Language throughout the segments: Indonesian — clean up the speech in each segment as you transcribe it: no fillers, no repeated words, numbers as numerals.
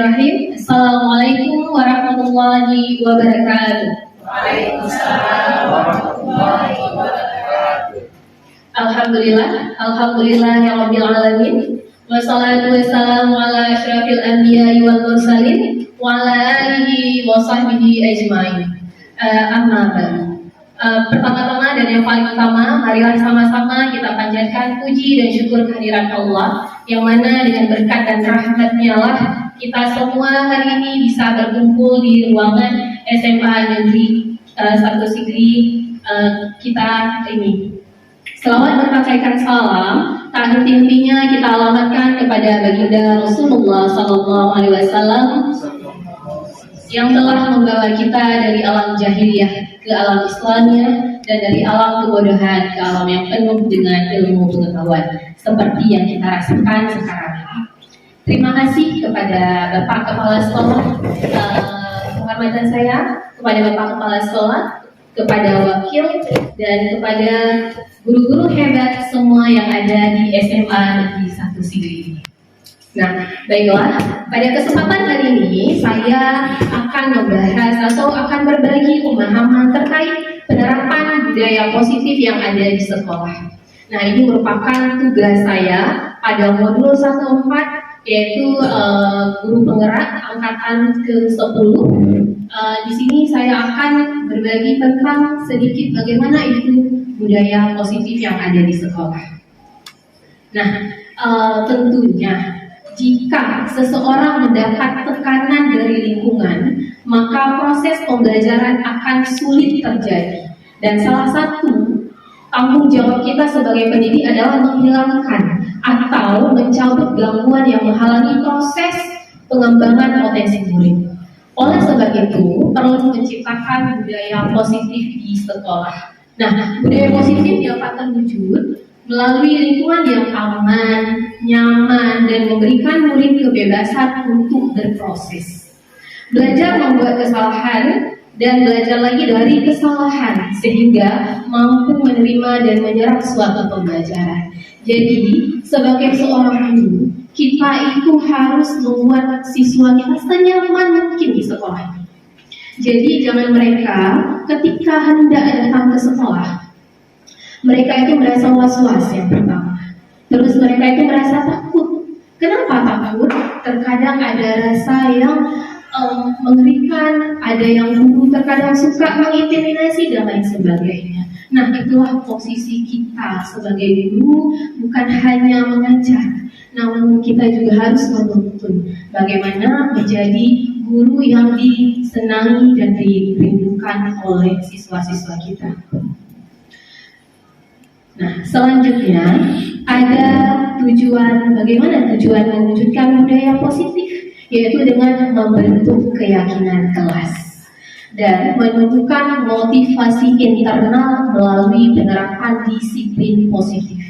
Bismillahirrahmanirrahim. Assalamualaikum warahmatullahi wabarakatuh. Waalaikumsalam warahmatullahi wabarakatuh. Alhamdulillah ya rabbil alamin. Wassalatu wassalamu ala asyrafil anbiya'i wal mursalin wa ala alihi wa sahbihi ajmain. Amma ba'du. Pertama-tama dan yang paling utama, marilah sama-sama kita panjatkan puji dan syukur kehadirat Allah, yang mana dengan berkat dan rahmat-Nya lah kita semua hari ini bisa berkumpul di ruangan SMA Negeri 1 Sigli kita ini. Selawat berpakaikan salam tak henti-hentinya kita alamatkan kepada baginda Rasulullah SAW yang telah membawa kita dari alam jahiliyah ke alam Islamnya dan dari alam kebodohan ke alam yang penuh dengan ilmu pengetahuan seperti yang kita rasakan sekarang ini. Terima kasih kepada Bapak Kepala Sekolah, penghormatan saya kepada Bapak Kepala Sekolah, kepada wakil dan kepada guru-guru hebat semua yang ada di SMA Negeri 1 Sigli ini. Nah, baiklah, pada kesempatan hari ini saya akan membahas atau akan berbagi pemahaman terkait penerapan budaya positif yang ada di sekolah. Nah, ini merupakan tugas saya pada modul 14, yaitu guru penggerak angkatan ke-10. Di sini saya akan berbagi tentang sedikit bagaimana itu budaya positif yang ada di sekolah. Nah, tentunya jika seseorang mendapat tekanan dari lingkungan, maka proses pembelajaran akan sulit terjadi. Dan salah satu tanggung jawab kita sebagai pendidik adalah menghilangkan atau mencabut gangguan yang menghalangi proses pengembangan potensi murid. Oleh sebab itu, perlu menciptakan budaya positif di sekolah. Nah, budaya positif dapat terwujud melalui lingkungan yang aman, nyaman, dan memberikan murid kebebasan untuk berproses. Belajar membuat kesalahan dan belajar lagi dari kesalahan sehingga mampu menerima dan menyerap suatu pembelajaran. Jadi, sebagai seorang guru, kita itu harus membuat siswa kita senyaman mungkin di sekolah. Jadi, jangan mereka ketika hendak datang ke sekolah, mereka itu merasa was-was yang pertama. Terus mereka itu merasa takut. Kenapa takut? Terkadang ada rasa yang mengerikan, ada yang guru terkadang suka mengintimidasi dan lain sebagainya. Nah, itulah posisi kita sebagai guru, bukan hanya mengajar, namun kita juga harus menuntun bagaimana menjadi guru yang disenangi dan dirindukan oleh siswa-siswa kita. Nah, selanjutnya ada bagaimana tujuan mewujudkan budaya positif, yaitu dengan membentuk keyakinan kelas dan menumbuhkan motivasi internal melalui penerapan disiplin positif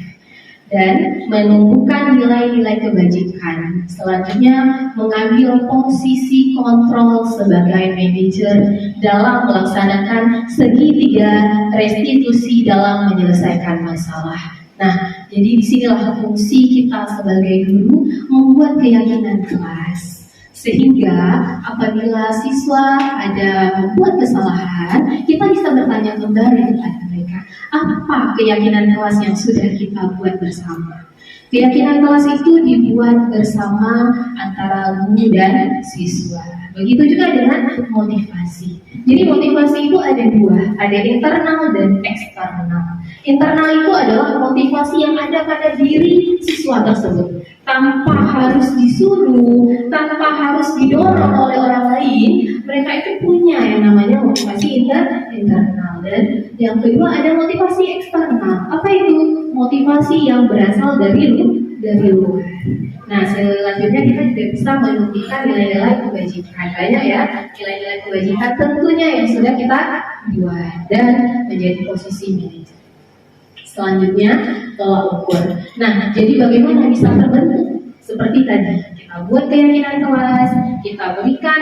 dan menumbuhkan nilai-nilai kebajikan. Selanjutnya, mengambil posisi kontrol sebagai manajer dalam melaksanakan segitiga restitusi dalam menyelesaikan masalah. Nah, jadi disinilah fungsi kita sebagai guru, membuat keyakinan kelas. Sehingga apabila siswa ada membuat kesalahan, kita bisa bertanya kembali kepada mereka, apa keyakinan kelas yang sudah kita buat bersama. Keyakinan kelas itu dibuat bersama antara guru dan siswa. Begitu juga dengan motivasi. Jadi motivasi itu ada dua, ada internal dan eksternal. Internal itu adalah motivasi yang ada pada diri siswa tersebut, tanpa harus disuruh, tanpa harus didorong oleh orang lain. Mereka itu punya yang namanya motivasi internal. Dan yang kedua ada motivasi eksternal. Apa itu? Motivasi yang berasal dari luar. Nah, selanjutnya kita juga bisa menunjukkan nilai-nilai kebajikan. Banyak ya nilai-nilai kebajikan tentunya yang sudah kita buat dan menjadi posisi manajer. Selanjutnya, tolak ukur. Nah, jadi bagaimana bisa terbentuk? Seperti tadi, kita buat keyakinan kelas, kita berikan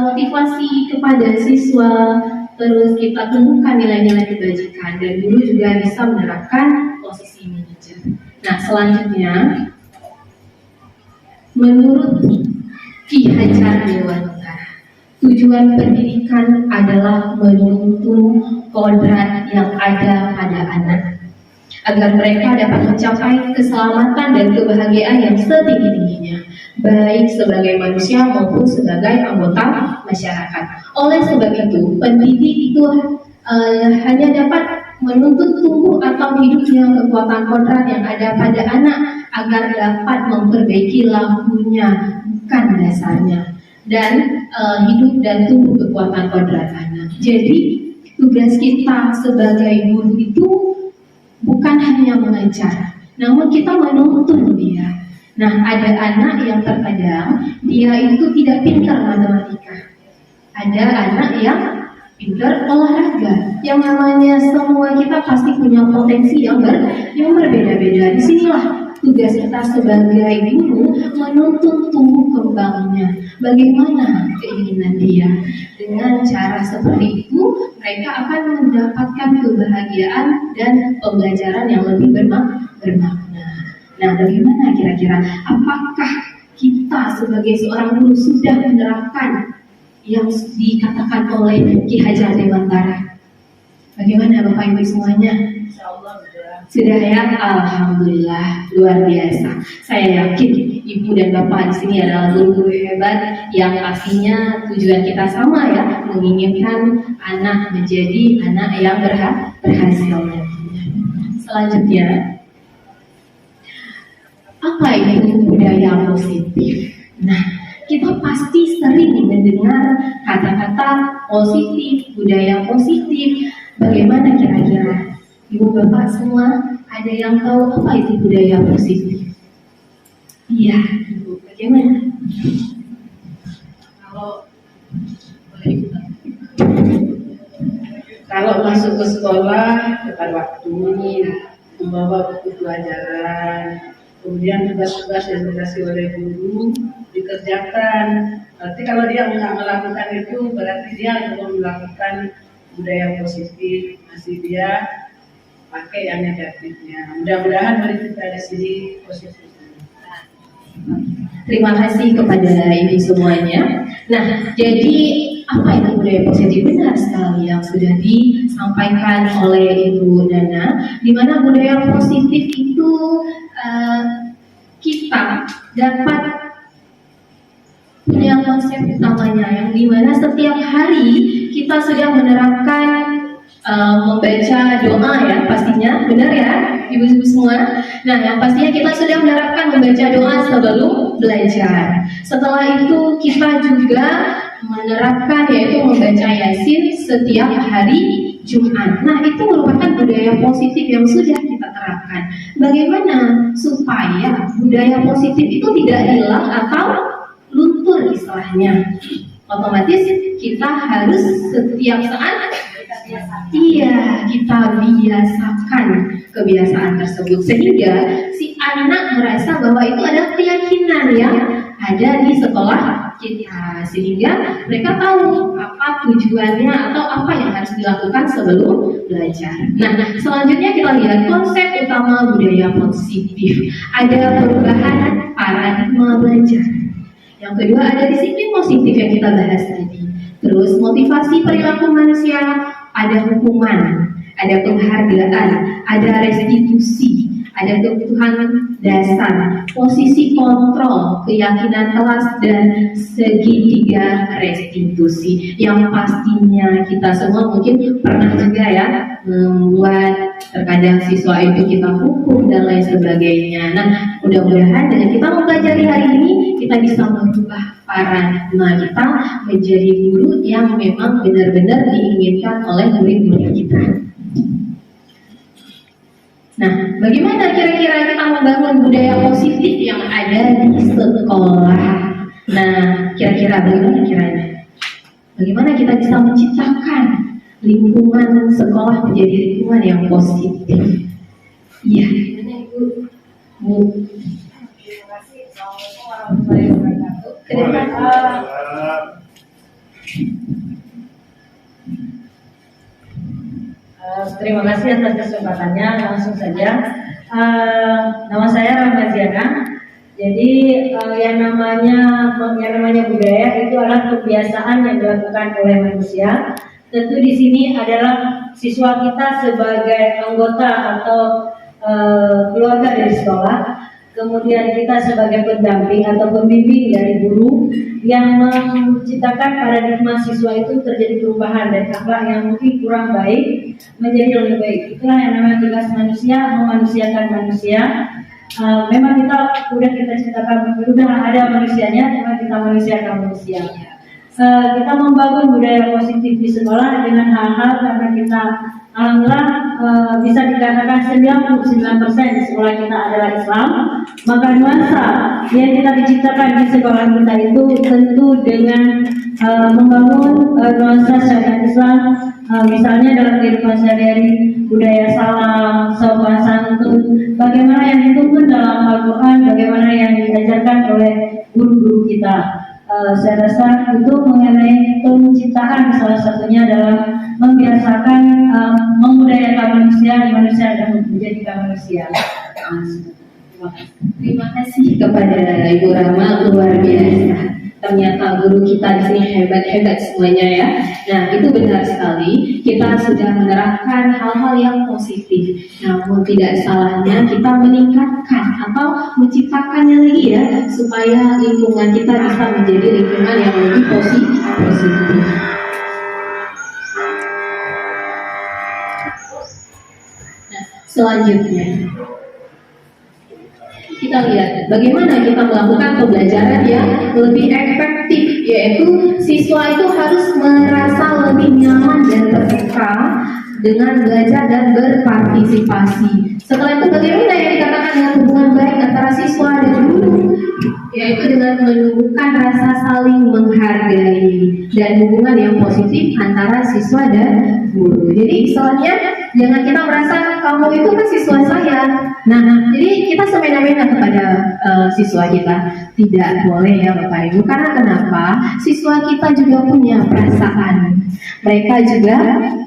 motivasi kepada siswa, terus kita tumbuhkan nilai-nilai kebajikan, dan guru juga bisa menerapkan posisi manajer. Nah, selanjutnya, menurut Ki Hajar Dewantara. Tujuan pendidikan adalah menuntun kodrat yang ada pada anak agar mereka dapat mencapai keselamatan dan kebahagiaan yang setinggi-tingginya, baik sebagai manusia maupun sebagai anggota masyarakat. Oleh sebab itu, pendidik itu hanya dapat menuntut tumbuh atau hidupnya kekuatan kodrat yang ada pada anak agar dapat memperbaiki lampunya, bukan dasarnya, dan hidup dan tumbuh kekuatan kodrat anak. Jadi tugas kita sebagai guru itu bukan hanya mengajar, namun kita menuntun dia. Nah, ada anak yang terkadang dia itu tidak pintar matematika, ada anak yang pintar olahraga. Yang namanya semua kita pasti punya potensi yang berbeda-beda. Disinilah tugas kita sebagai guru menuntun tumbuh kembangnya. Bagaimana keinginan dia? Dengan cara seperti itu, mereka akan mendapatkan kebahagiaan dan pembelajaran yang lebih bermakna. Nah, bagaimana kira-kira? Apakah kita sebagai seorang guru sudah menerapkan yang dikatakan oleh Ki Hajar Dewantara? Bagaimana Bapak Ibu semuanya? Sudah ya, alhamdulillah, luar biasa. Saya yakin Ibu dan Bapak di sini adalah guru-guru hebat yang pastinya tujuan kita sama ya, menginginkan anak menjadi anak yang berhasil nantinya. Selanjutnya, apa itu budaya positif? Nah, kita pasti sering mendengar kata-kata positif, budaya positif. Bagaimana kira-kira? Ibu bapak semua ada yang tahu apa itu budaya positif? Iya, Ibu, bagaimana? Kalau masuk ke sekolah tepat waktu, membawa buku pelajaran, kemudian tugas-tugas yang dikasih oleh guru dikerjakan. Berarti kalau dia nggak melakukan itu, berarti dia belum melakukan budaya positif. Masih dia pakai yang negatifnya. Mudah-mudahan dari kita di sini positif. Terima kasih kepada Ibu semuanya. Nah, jadi apa itu budaya positif? Benar sekali yang sudah disampaikan oleh Ibu Nana, di mana budaya positif itu kita dapat punya konsep utamanya yang dimana setiap hari kita sudah menerapkan membaca doa ya, pastinya benar ya ibu-ibu semua. Nah, yang pastinya kita sudah menerapkan membaca doa sebelum belajar. Setelah itu kita juga menerapkan yaitu membaca Yasin setiap hari Jumat. Nah, itu merupakan budaya positif yang sudah kita terapkan. Bagaimana supaya budaya positif itu tidak hilang atau luntur istilahnya? Otomatis kita harus setiap saat kita biasakan kebiasaan tersebut sehingga si anak merasa bahwa itu adalah keyakinan yang ada di sekolah kita, sehingga mereka tahu apa tujuannya atau apa yang harus dilakukan sebelum belajar. Nah, selanjutnya kita lihat konsep utama budaya positif. Ada perubahan paradigma belajar. Yang kedua ada disiplin positif yang kita bahas tadi. Terus motivasi perilaku manusia, ada hukuman, ada penghargaan, ada restitusi, ada kebutuhan dasar, posisi kontrol, keyakinan kelas, dan segitiga restitusi. Yang pastinya kita semua mungkin pernah juga ya membuat terkadang siswa itu kita hukum dan lain sebagainya. Nah, mudah-mudahan dengan kita mempelajari hari ini kita bisa merubah paradigma kita menjadi guru yang memang benar-benar diinginkan oleh murid-murid kita. Nah, bagaimana kira-kira kita membangun budaya positif yang ada di sekolah? Nah, kira-kira bagaimana kiranya? Bagaimana kita bisa menciptakan lingkungan sekolah menjadi lingkungan yang positif? Iya, gimana Ibu? Bu. Terima kasih. Assalamualaikum warahmatullahi wabarakatuh. Terima kasih atas kesempatannya. Langsung saja, nama saya Ramaziana. Jadi yang namanya budaya itu adalah kebiasaan yang dilakukan oleh manusia. Tentu di sini adalah siswa kita sebagai anggota atau keluarga dari sekolah, kemudian kita sebagai pendamping atau pembimbing dari guru yang menciptakan paradigma siswa itu terjadi perubahan dari akhlak yang mungkin kurang baik menjadi lebih baik. Itulah yang namanya tugas manusia, memanusiakan manusia. Memang kita ciptakan, sudah ada manusianya, memang kita manusiakan manusia. Kita membangun budaya positif di sekolah dengan hal-hal karena kita alhamdulillah bisa dikatakan 99% di sekolah kita adalah Islam. Maka nuansa yang kita diciptakan di sekolah kita itu tentu dengan membangun nuansa syariat Islam, misalnya dalam kehidupan sehari-hari, budaya salam, sopan santun, bagaimana yang dituntut dalam Al-Quran, bagaimana yang diajarkan oleh guru-guru kita. Saya rasa itu mengenai penciptaan salah satunya dalam membiasakan membudayakan manusia dan menjadikan manusia. Terima kasih kepada Ibu Rama, luar biasa. Ternyata guru kita di sini hebat-hebat semuanya ya. Nah, itu benar sekali. Kita sudah menerapkan hal-hal yang positif. Namun tidak salahnya kita meningkatkan atau menciptakannya lagi ya, supaya lingkungan kita bisa menjadi lingkungan yang lebih positif. Nah, selanjutnya kita lihat bagaimana kita melakukan pembelajaran yang lebih efektif, yaitu siswa itu harus merasa lebih nyaman dan terbuka dengan belajar dan berpartisipasi. Setelah itu bagaimana yang dikatakan dengan hubungan baik antara siswa dan guru, yaitu dengan menumbuhkan rasa saling menghargai dan hubungan yang positif antara siswa dan guru. Jadi istilahnya jangan kita merasa kamu itu kan siswa saya. Nah, jadi kita semena-mena kepada siswa kita. Tidak boleh ya Bapak Ibu. Karena kenapa? Siswa kita juga punya perasaan. Mereka juga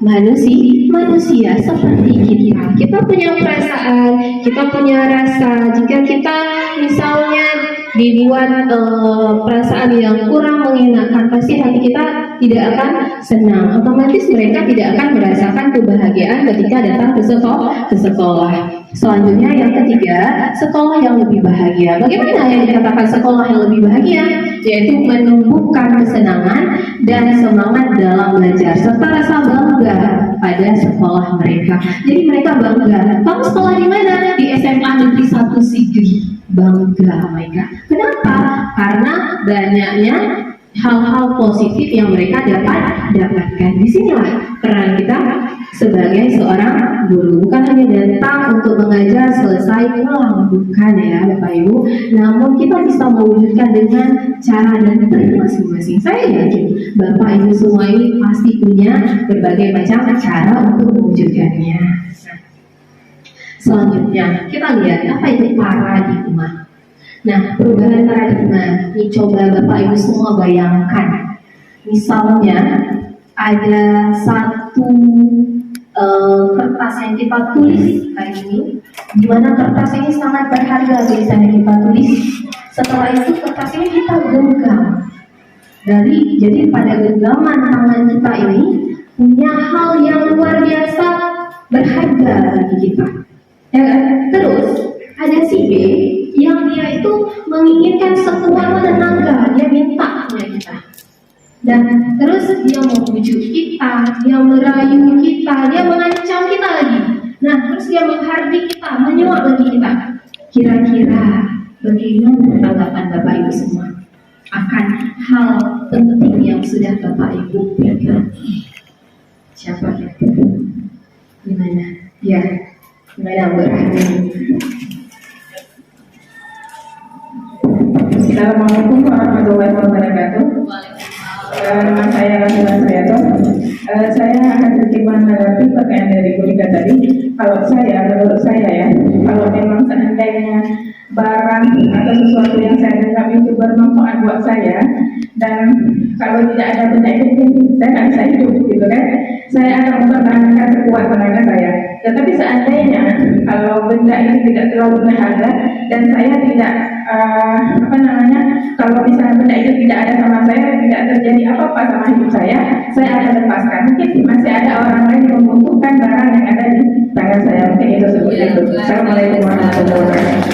manusia seperti kita. Kita punya perasaan, kita punya rasa. Jika kita misalnya dibuat perasaan yang kurang mengenakan, pasti hati kita tidak akan senang. Otomatis mereka tidak akan merasakan kebahagiaan ketika datang ke sekolah. Selanjutnya yang ketiga, sekolah yang lebih bahagia. Bagaimana yang dikatakan sekolah yang lebih bahagia? Yaitu menumbuhkan kesenangan dan semangat dalam belajar serta rasa bangga pada sekolah mereka. Jadi mereka bangga. Kamu sekolah di mana? Di SMA Negeri 1 Sigri. Bangga mereka. Kenapa? Karena banyaknya hal-hal positif yang mereka dapatkan. Disinilah peran kita sebagai seorang guru, bukan hanya datang untuk mengajar selesai pulang, bukan ya Bapak Ibu, namun kita bisa mewujudkan dengan cara dan trik masing-masing. Saya yakin Bapak Ibu semua ini pasti punya berbagai macam cara untuk mewujudkannya. Selanjutnya kita lihat apa itu paradigma. Nah, perubahan paradigma ini coba Bapak Ibu semua bayangkan. Misalnya ada satu kertas yang kita tulis hari ini, di mana kertas ini sangat berharga tulisan yang kita tulis. Setelah itu kertas ini kita genggam. Jadi pada genggaman tangan kita ini punya hal yang luar biasa berharga bagi kita. Ya, terus ada si B yang dia itu menginginkan sekuat tenaga, dia minta punya kita. Dan terus dia membujuk kita, dia merayu kita, dia mengancam kita lagi. Nah, terus dia menghardik kita, menyuap bagi kita. Kira-kira bagaimana tanggapan Bapak Ibu semua akan hal penting yang sudah Bapak Ibu pegang? Siapa ya? Gimana? Ya, gimana berani? Assalamualaikum warahmatullahi wabarakatuh. Nama saya Rasila Sriato. Saya akan sedikit menanggapi pertanyaan dari Bu Rika tadi. Menurut saya ya, kalau memang seandainya barang atau sesuatu yang saya genggam itu bermanfaat buat saya, dan kalau tidak ada benda itu, saya nggak bisa hidup, gitu kan? Saya akan mempertahankan sekuat tenaga saya. Tetapi seandainya kalau benda itu tidak terlalu berharga dan saya tidak kalau misalnya benda itu tidak ada sama saya, tidak terjadi apa-apa sama hidup saya akan lepaskan. Mungkin masih ada orang lain yang membutuhkan barang yang ada di tangan saya. Mungkin itu seperti itu. Assalamualaikum warahmatullahi wabarakatuh.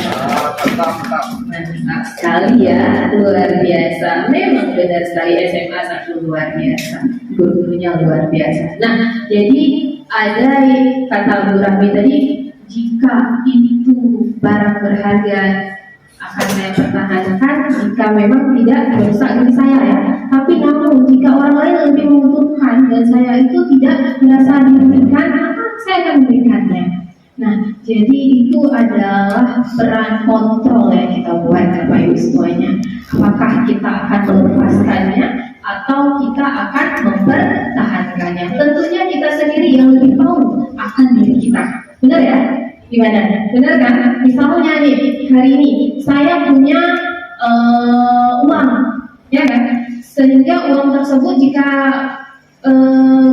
Mantap sekali ya, luar biasa. Memang benar sekali, SMA satu luar biasa, guru-gurunya luar biasa. Nah, jadi ada kata Bu Rahmi tadi, jika itu barang berharga akan saya pertahankan jika memang tidak merusak diri saya ya. Tapi namun jika orang lain lebih membutuhkan dan saya itu tidak merasa diberikan, maka saya akan memberikannya. Nah, jadi itu adalah peran kontrol yang kita buat Bapak Ibu semuanya. Apakah kita akan melepaskannya atau kita akan mempertahankannya? Tentunya kita sendiri yang lebih tahu akan diri kita. Benar ya? Gimana? Benar kan? Misalnya nih, hari ini saya punya uang, ya kan? Sehingga uang tersebut jika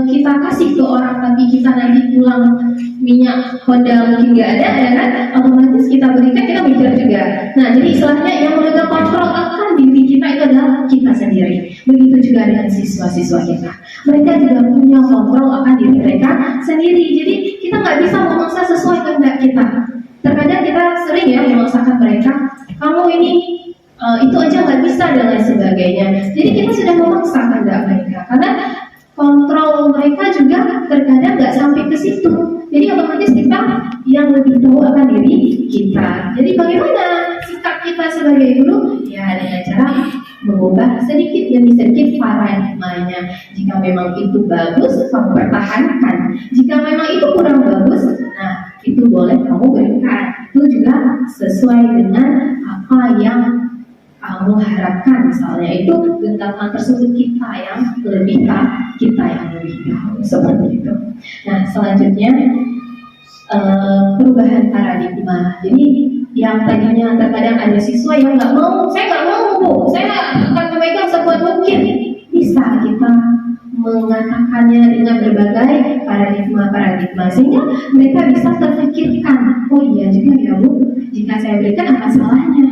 kita kasih ke orang tapi kita nanti pulang minyak Honda mungkin nggak ada, ya kan? Otomatis kita berikan, kita mikir juga. Nah, jadi istilahnya yang memegang kontrol akan diri kita itu adalah kita sendiri. Begitu juga dengan siswa-siswa kita. Mereka juga punya kontrol akan diri mereka sendiri. Jadi kita nggak bisa memaksa sesuai kehendak kita. Terkadang kita sering ya memaksakan mereka. Kamu ini itu aja nggak bisa dan lain sebagainya. Jadi kita sudah memaksa kehendak mereka karena kontrol mereka juga terkadang nggak sampai ke situ. Jadi otomatis kita yang lebih tahu akan diri kita. Jadi bagaimana sikap kita sebagai guru? Ya dengan cara mengubah sedikit demi sedikit paradigmanya. Jika memang itu bagus, kamu pertahankan. Jika memang itu kurang bagus, nah itu boleh kamu berikan. Itu juga sesuai dengan apa yang kamu harapkan, misalnya itu gentakan tersebut kita yang lebih tahu seperti itu. Nah, selanjutnya perubahan paradigma. Jadi yang tadinya terkadang ada siswa yang nggak mau, saya nggak mau Bu, saya akan memegang sekuat mungkin. Bisa kita mengatakannya dengan berbagai paradigma sehingga mereka bisa terpikirkan, oh iya juga ya Bu, jika saya berikan apa salahnya?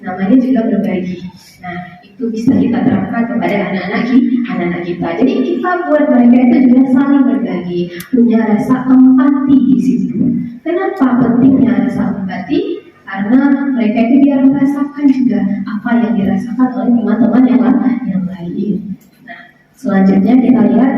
Namanya juga berbagi. Nah, itu bisa kita terapkan kepada anak-anak kita. Jadi kita buat mereka itu juga saling berbagi, punya rasa empati di situ. Kenapa pentingnya rasa empati? Karena mereka itu biar merasakan juga apa yang dirasakan oleh teman-teman yang lain. Nah, selanjutnya kita lihat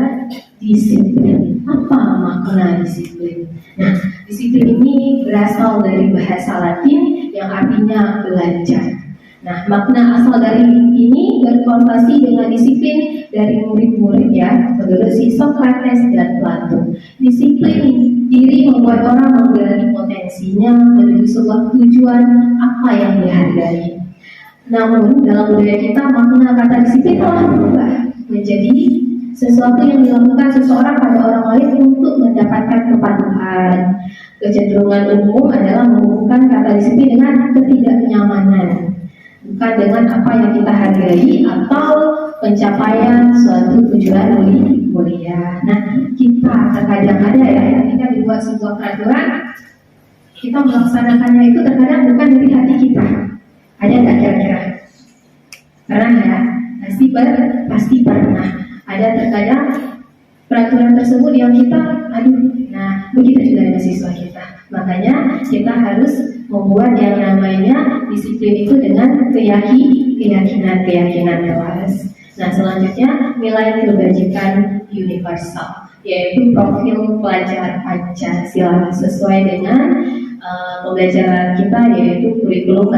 disiplin. Apa makna disiplin? Nah, disiplin ini berasal dari bahasa Latin yang artinya belajar. Nah, makna asal dari ini berkonotasi dengan disiplin dari murid-murid ya, menurut si Socrates dan Plato. Disiplin diri membuat orang menggali potensinya menuju sebuah tujuan apa yang dihargai. Namun dalam budaya kita makna kata disiplin telah berubah menjadi sesuatu yang dilakukan seseorang pada orang lain untuk mendapatkan kepatuhan. Kecenderungan umum adalah menghubungkan kata disiplin dengan ketidaknyamanan, bukan dengan apa yang kita hargai atau pencapaian suatu tujuan mulia. Nah, kita terkadang ada ya, ketika dibuat sebuah peraturan, kita melaksanakannya itu terkadang bukan dari hati kita. Ada nggak kira-kira? Pernah ya? Pasti pernah. Ada terkadang peraturan tersebut yang kita, nah begitu juga dengan siswa kita. Makanya kita harus membuat yang namanya disiplin itu dengan keyakinan kelas. Nah, selanjutnya nilai kebajikan universal, yaitu profil pelajar Pancasila sesuai dengan pembelajaran kita, yaitu kurikulum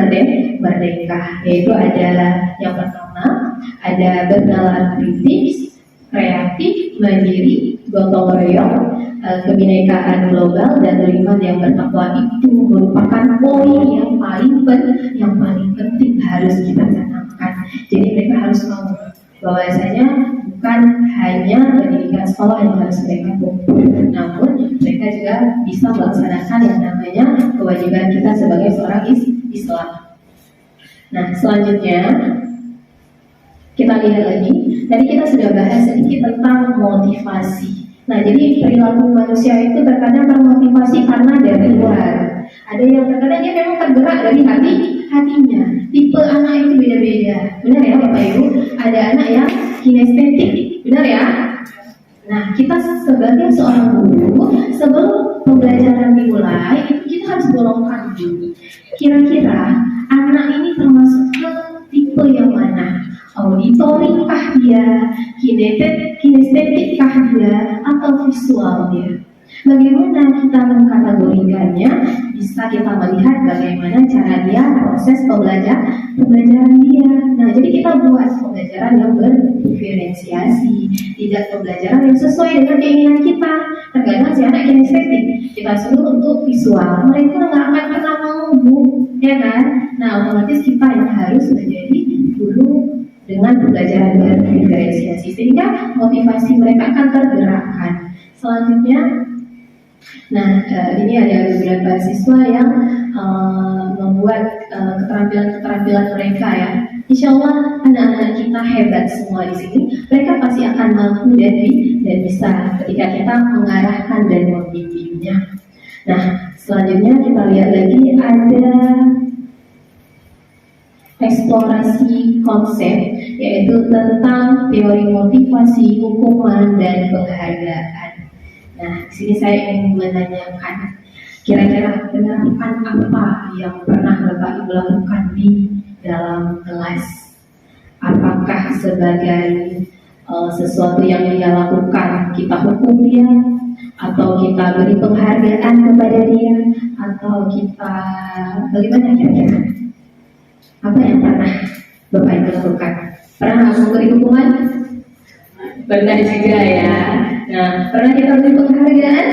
merdeka. Yaitu ada yang pertama, ada bernalar kritis, kreatif, mandiri, gotong royong, kebinekaan global, dan kelima yang bertakwa. Itu merupakan poin yang paling penting harus kita tanamkan. Jadi mereka harus tahu bahwasanya bukan hanya pendidikan sekolah yang harus mereka tempuh, namun mereka juga bisa melaksanakan yang namanya kewajiban kita sebagai seorang Islam. Nah, selanjutnya kita lihat lagi. Tadi kita sudah bahas sedikit tentang motivasi. Nah, jadi perilaku manusia itu terkadang termotivasi karena dari luar. Ada yang terkadang dia memang tergerak dari hatinya. Tipe anak itu beda-beda. Benar ya Bapak Ibu? Ada anak yang kinestetik, benar ya? Nah, kita sebagai seorang guru, sebelum pembelajaran dimulai, itu kita harus golongkan dulu. Kira-kira anak ini termasuk ke tipe yang mana? Auditori kah dia, kinestetik kah dia, atau visual dia? Bagaimana kita mengkategorikannya? Bisa kita melihat bagaimana cara dia proses pembelajaran dia. Nah, jadi kita buat pembelajaran yang berdiferensiasi, tidak pembelajaran yang sesuai dengan keinginan kita. Terkadang si anak kinestetik, kita suruh untuk visual, mereka nggak akan pernah mau, Bu, ya kan? Nah, otomatis kita yang harus menjadi guru dengan pembelajaran berdiferensiasi sehingga motivasi mereka akan tergerakkan. Selanjutnya, nah ini ada beberapa siswa yang membuat keterampilan mereka ya. Insya Allah anak-anak kita hebat semua di sini. Mereka pasti akan mampu dan bisa ketika kita mengarahkan dan membimbingnya. Nah, selanjutnya kita lihat lagi ada eksplorasi konsep, yaitu tentang teori motivasi, hukuman, dan penghargaan. Nah, di sini saya ingin menanyakan, kira-kira penerapan apa yang pernah Bapak Ibu lakukan di dalam kelas? Apakah sebagai sesuatu yang dia lakukan kita hukum dia, atau kita beri penghargaan kepada dia, atau kita bagaimana kira-kira? Apa yang pernah Bapak Ibu lakukan? Pernah memberi hukuman? Pernah juga ya. Nah, pernah kita beri penghargaan?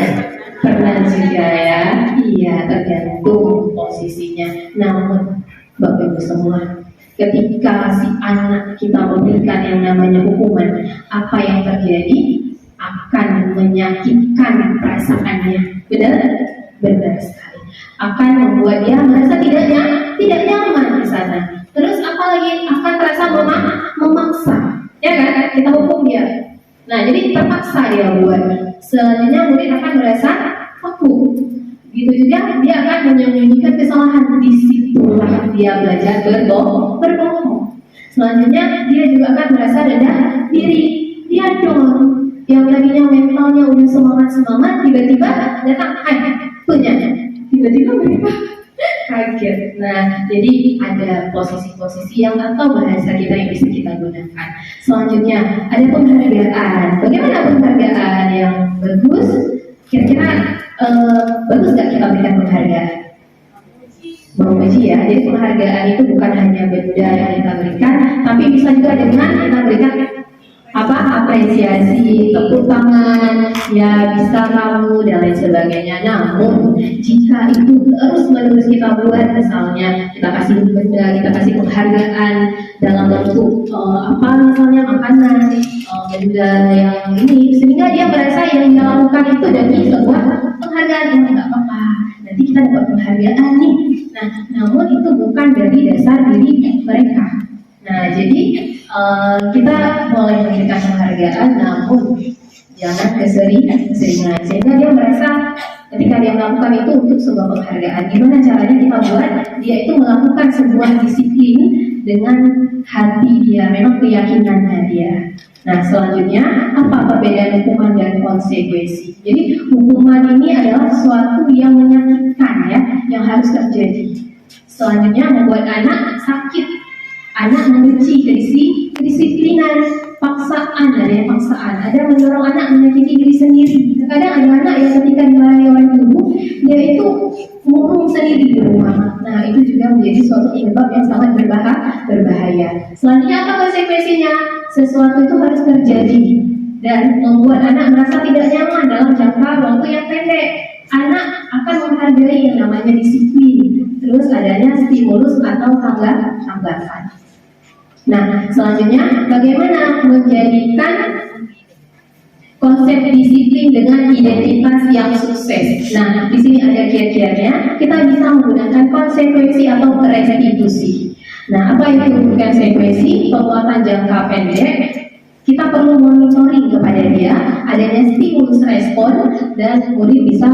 Pernah juga ya. Iya, tergantung posisinya. Namun, Bapak Ibu semua, ketika si anak kita memberikan yang namanya hukuman, apa yang terjadi? Akan menyakitkan perasaannya. Benar? Benar sekali. Akan membuat dia merasa tidak nyaman di sana. Terus apalagi akan terasa memaksa, ya kan? Kita hukum dia. Nah, jadi terpaksa dia buat. Selanjutnya murid akan merasa takut. Gitu juga dia akan menyembunyikan kesalahan. Disitulah dia belajar berbohong. Selanjutnya dia juga akan merasa rendah diri. Dia dong yang tadinya mentalnya udah semangat, tiba-tiba datang, punya. Tiba-tiba mereka kaget. Nah, jadi ada posisi-posisi yang atau bahasa kita yang bisa kita gunakan. Selanjutnya ada penghargaan. Bagaimana penghargaan yang bagus? Kira-kira bagus nggak kita berikan penghargaan? Memuji ya. Jadi penghargaan itu bukan hanya benda yang kita berikan, tapi bisa juga dengan kita berikan apresiasi, tepuk tangan, ya bisa kamu dan lain sebagainya. Namun jika itu terus menerus kita buat, misalnya kita kasih benda, kita kasih penghargaan dalam bentuk misalnya makanan, benda yang ini, sehingga dia merasa yang dia lakukan itu demi sebuah penghargaan. Nggak apa-apa, nanti kita dapat penghargaan nih. Nah, namun itu bukan dari dasar diri mereka. Nah, jadi kita boleh memberikan penghargaan, namun jangan keseringan, sehingga dia merasa ketika dia melakukan itu untuk sebuah penghargaan. Gimana caranya kita buat dia itu melakukan sebuah disiplin dengan hati dia, memang keyakinannya dia. Nah, selanjutnya apa perbedaan hukuman dan konsekuensi? Jadi hukuman ini adalah sesuatu yang menyakitkan ya, yang harus terjadi. Selanjutnya membuat anak sakit. Anak membenci kedisiplinan, paksaan, ada mendorong anak menyakiti diri sendiri. Kadang ada anak yang ketika dimarahi oleh guru, dia itu murung sendiri di rumah. Nah, itu juga menjadi suatu penyebab yang sangat berbahaya. Selanjutnya apa konsekuensinya? Sesuatu itu harus terjadi dan membuat anak merasa tidak nyaman dalam jangka waktu yang pendek. Anak akan menghargai yang namanya disiplin, terus adanya stimulus atau tanggapan. Nah, selanjutnya bagaimana menjadikan konsep disiplin dengan identitas yang sukses. Nah, di sini ada kiat-kiatnya. Kita bisa menggunakan konsekuensi atau restitusi. Nah, apa itu konsekuensi? Penguatan jangka pendek, Kita perlu monitoring kepada dia, adanya stimulus respon, dan murid bisa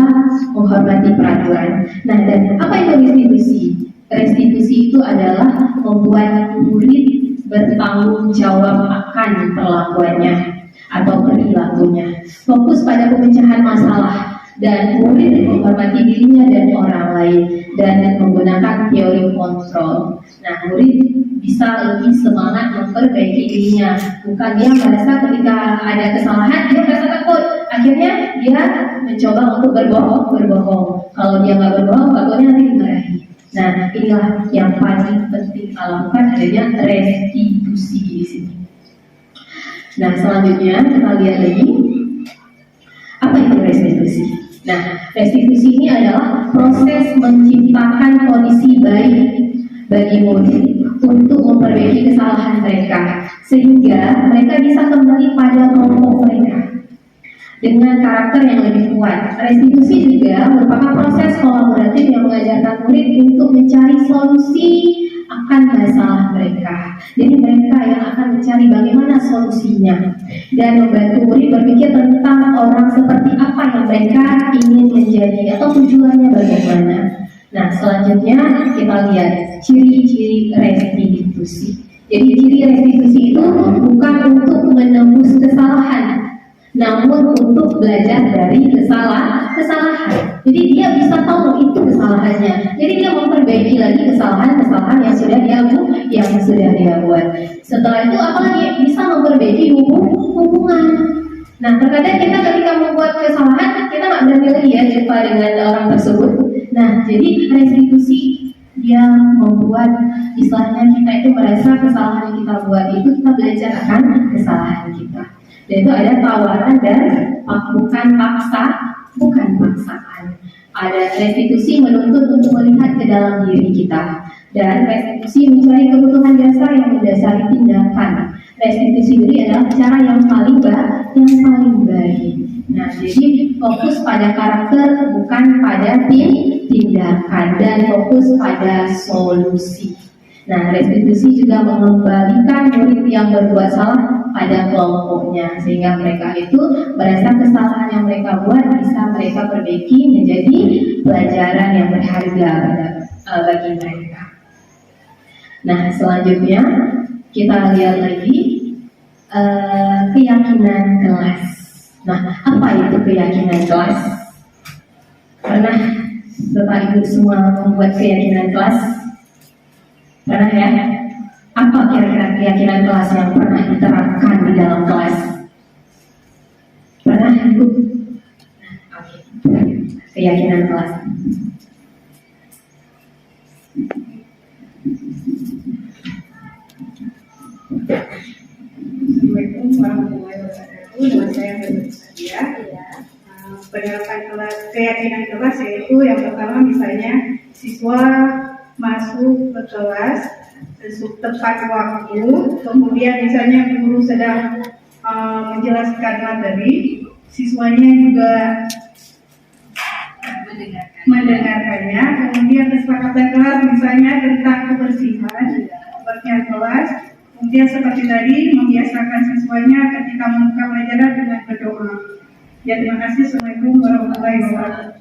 menghormati peraturan. Nah, dan apa itu restitusi? Restitusi itu adalah membuat murid bertanggung jawab akan perlakuannya atau perilakunya. Fokus pada pemecahan masalah dan murid menghormati dirinya dan orang lain dan menggunakan teori kontrol. Nah, murid bisa lebih semangat memperbaiki dirinya, bukan dia merasa ketika ada kesalahan dia merasa takut, akhirnya dia mencoba untuk berbohong. Kalau dia nggak berbohong, takutnya nanti dimarahi. Nah, inilah yang paling penting kita lakukan, adanya restitusi di sini. Nah, selanjutnya kita lihat lagi apa itu restitusi. Nah, restitusi ini adalah proses menciptakan kondisi baik bagi murid untuk memperbaiki kesalahan mereka sehingga mereka bisa kembali pada kelompok mereka dengan karakter yang lebih kuat. Restitusi juga merupakan proses kolaboratif yang mengajarkan murid untuk mencari solusi akan masalah mereka. Jadi mereka yang akan mencari bagaimana solusinya dan membantu murid berpikir tentang orang seperti apa yang mereka ingin menjadi atau tujuannya bagaimana. Nah, selanjutnya kita lihat ciri-ciri restitusi. Jadi ciri restitusi itu bukan untuk menembus kesalahan, namun untuk belajar dari kesalahan. Jadi dia bisa tahu itu kesalahannya. Jadi dia memperbaiki lagi kesalahan yang sudah dia buat. Setelah itu apalagi bisa memperbaiki hubungan. Nah, terkadang kita ketika membuat kesalahan kita nggak berani lagi ya jumpa dengan orang tersebut. Nah, jadi restitusi dia membuat istilahnya kita itu merasa kesalahan yang kita buat itu kita belajar akan kesalahan kita. Dan itu ada tawaran dan bukan paksaan. Ada restitusi menuntut untuk melihat ke dalam diri kita, dan restitusi mencari kebutuhan dasar yang mendasari tindakan. Restitusi diri adalah cara yang paling baik. Nah, jadi fokus pada karakter bukan pada tindakan dan fokus pada solusi. Nah, restitusi juga mengembalikan murid yang berbuat salah pada kelompoknya sehingga mereka itu merasa kesalahan yang mereka buat bisa mereka perbaiki menjadi pelajaran yang berharga bagi mereka. Nah, selanjutnya kita lihat lagi keyakinan kelas. Nah, apa itu keyakinan kelas? Pernah Bapak Ibu semua membuat keyakinan kelas? Pernah ya? Apa kira-kira keyakinan kelas yang pernah diterapkan di dalam kelas? Pernah Ibu? Oke. Keyakinan kelas. Assalamualaikum warahmatullahi wabarakatuh. Nama saya Febri Sadia. Penerapan keyakinan kelas yaitu yang pertama misalnya siswa masuk ke kelas tepat waktu, kemudian misalnya guru sedang menjelaskan materi, siswanya juga mendengarkannya, kemudian kesepakatan kelas misalnya tentang kebersihan kelas, kemudian seperti tadi membiasakan siswanya ketika membuka pelajaran dengan berdoa. Ya, terima kasih. Assalamualaikum warahmatullahi wabarakatuh.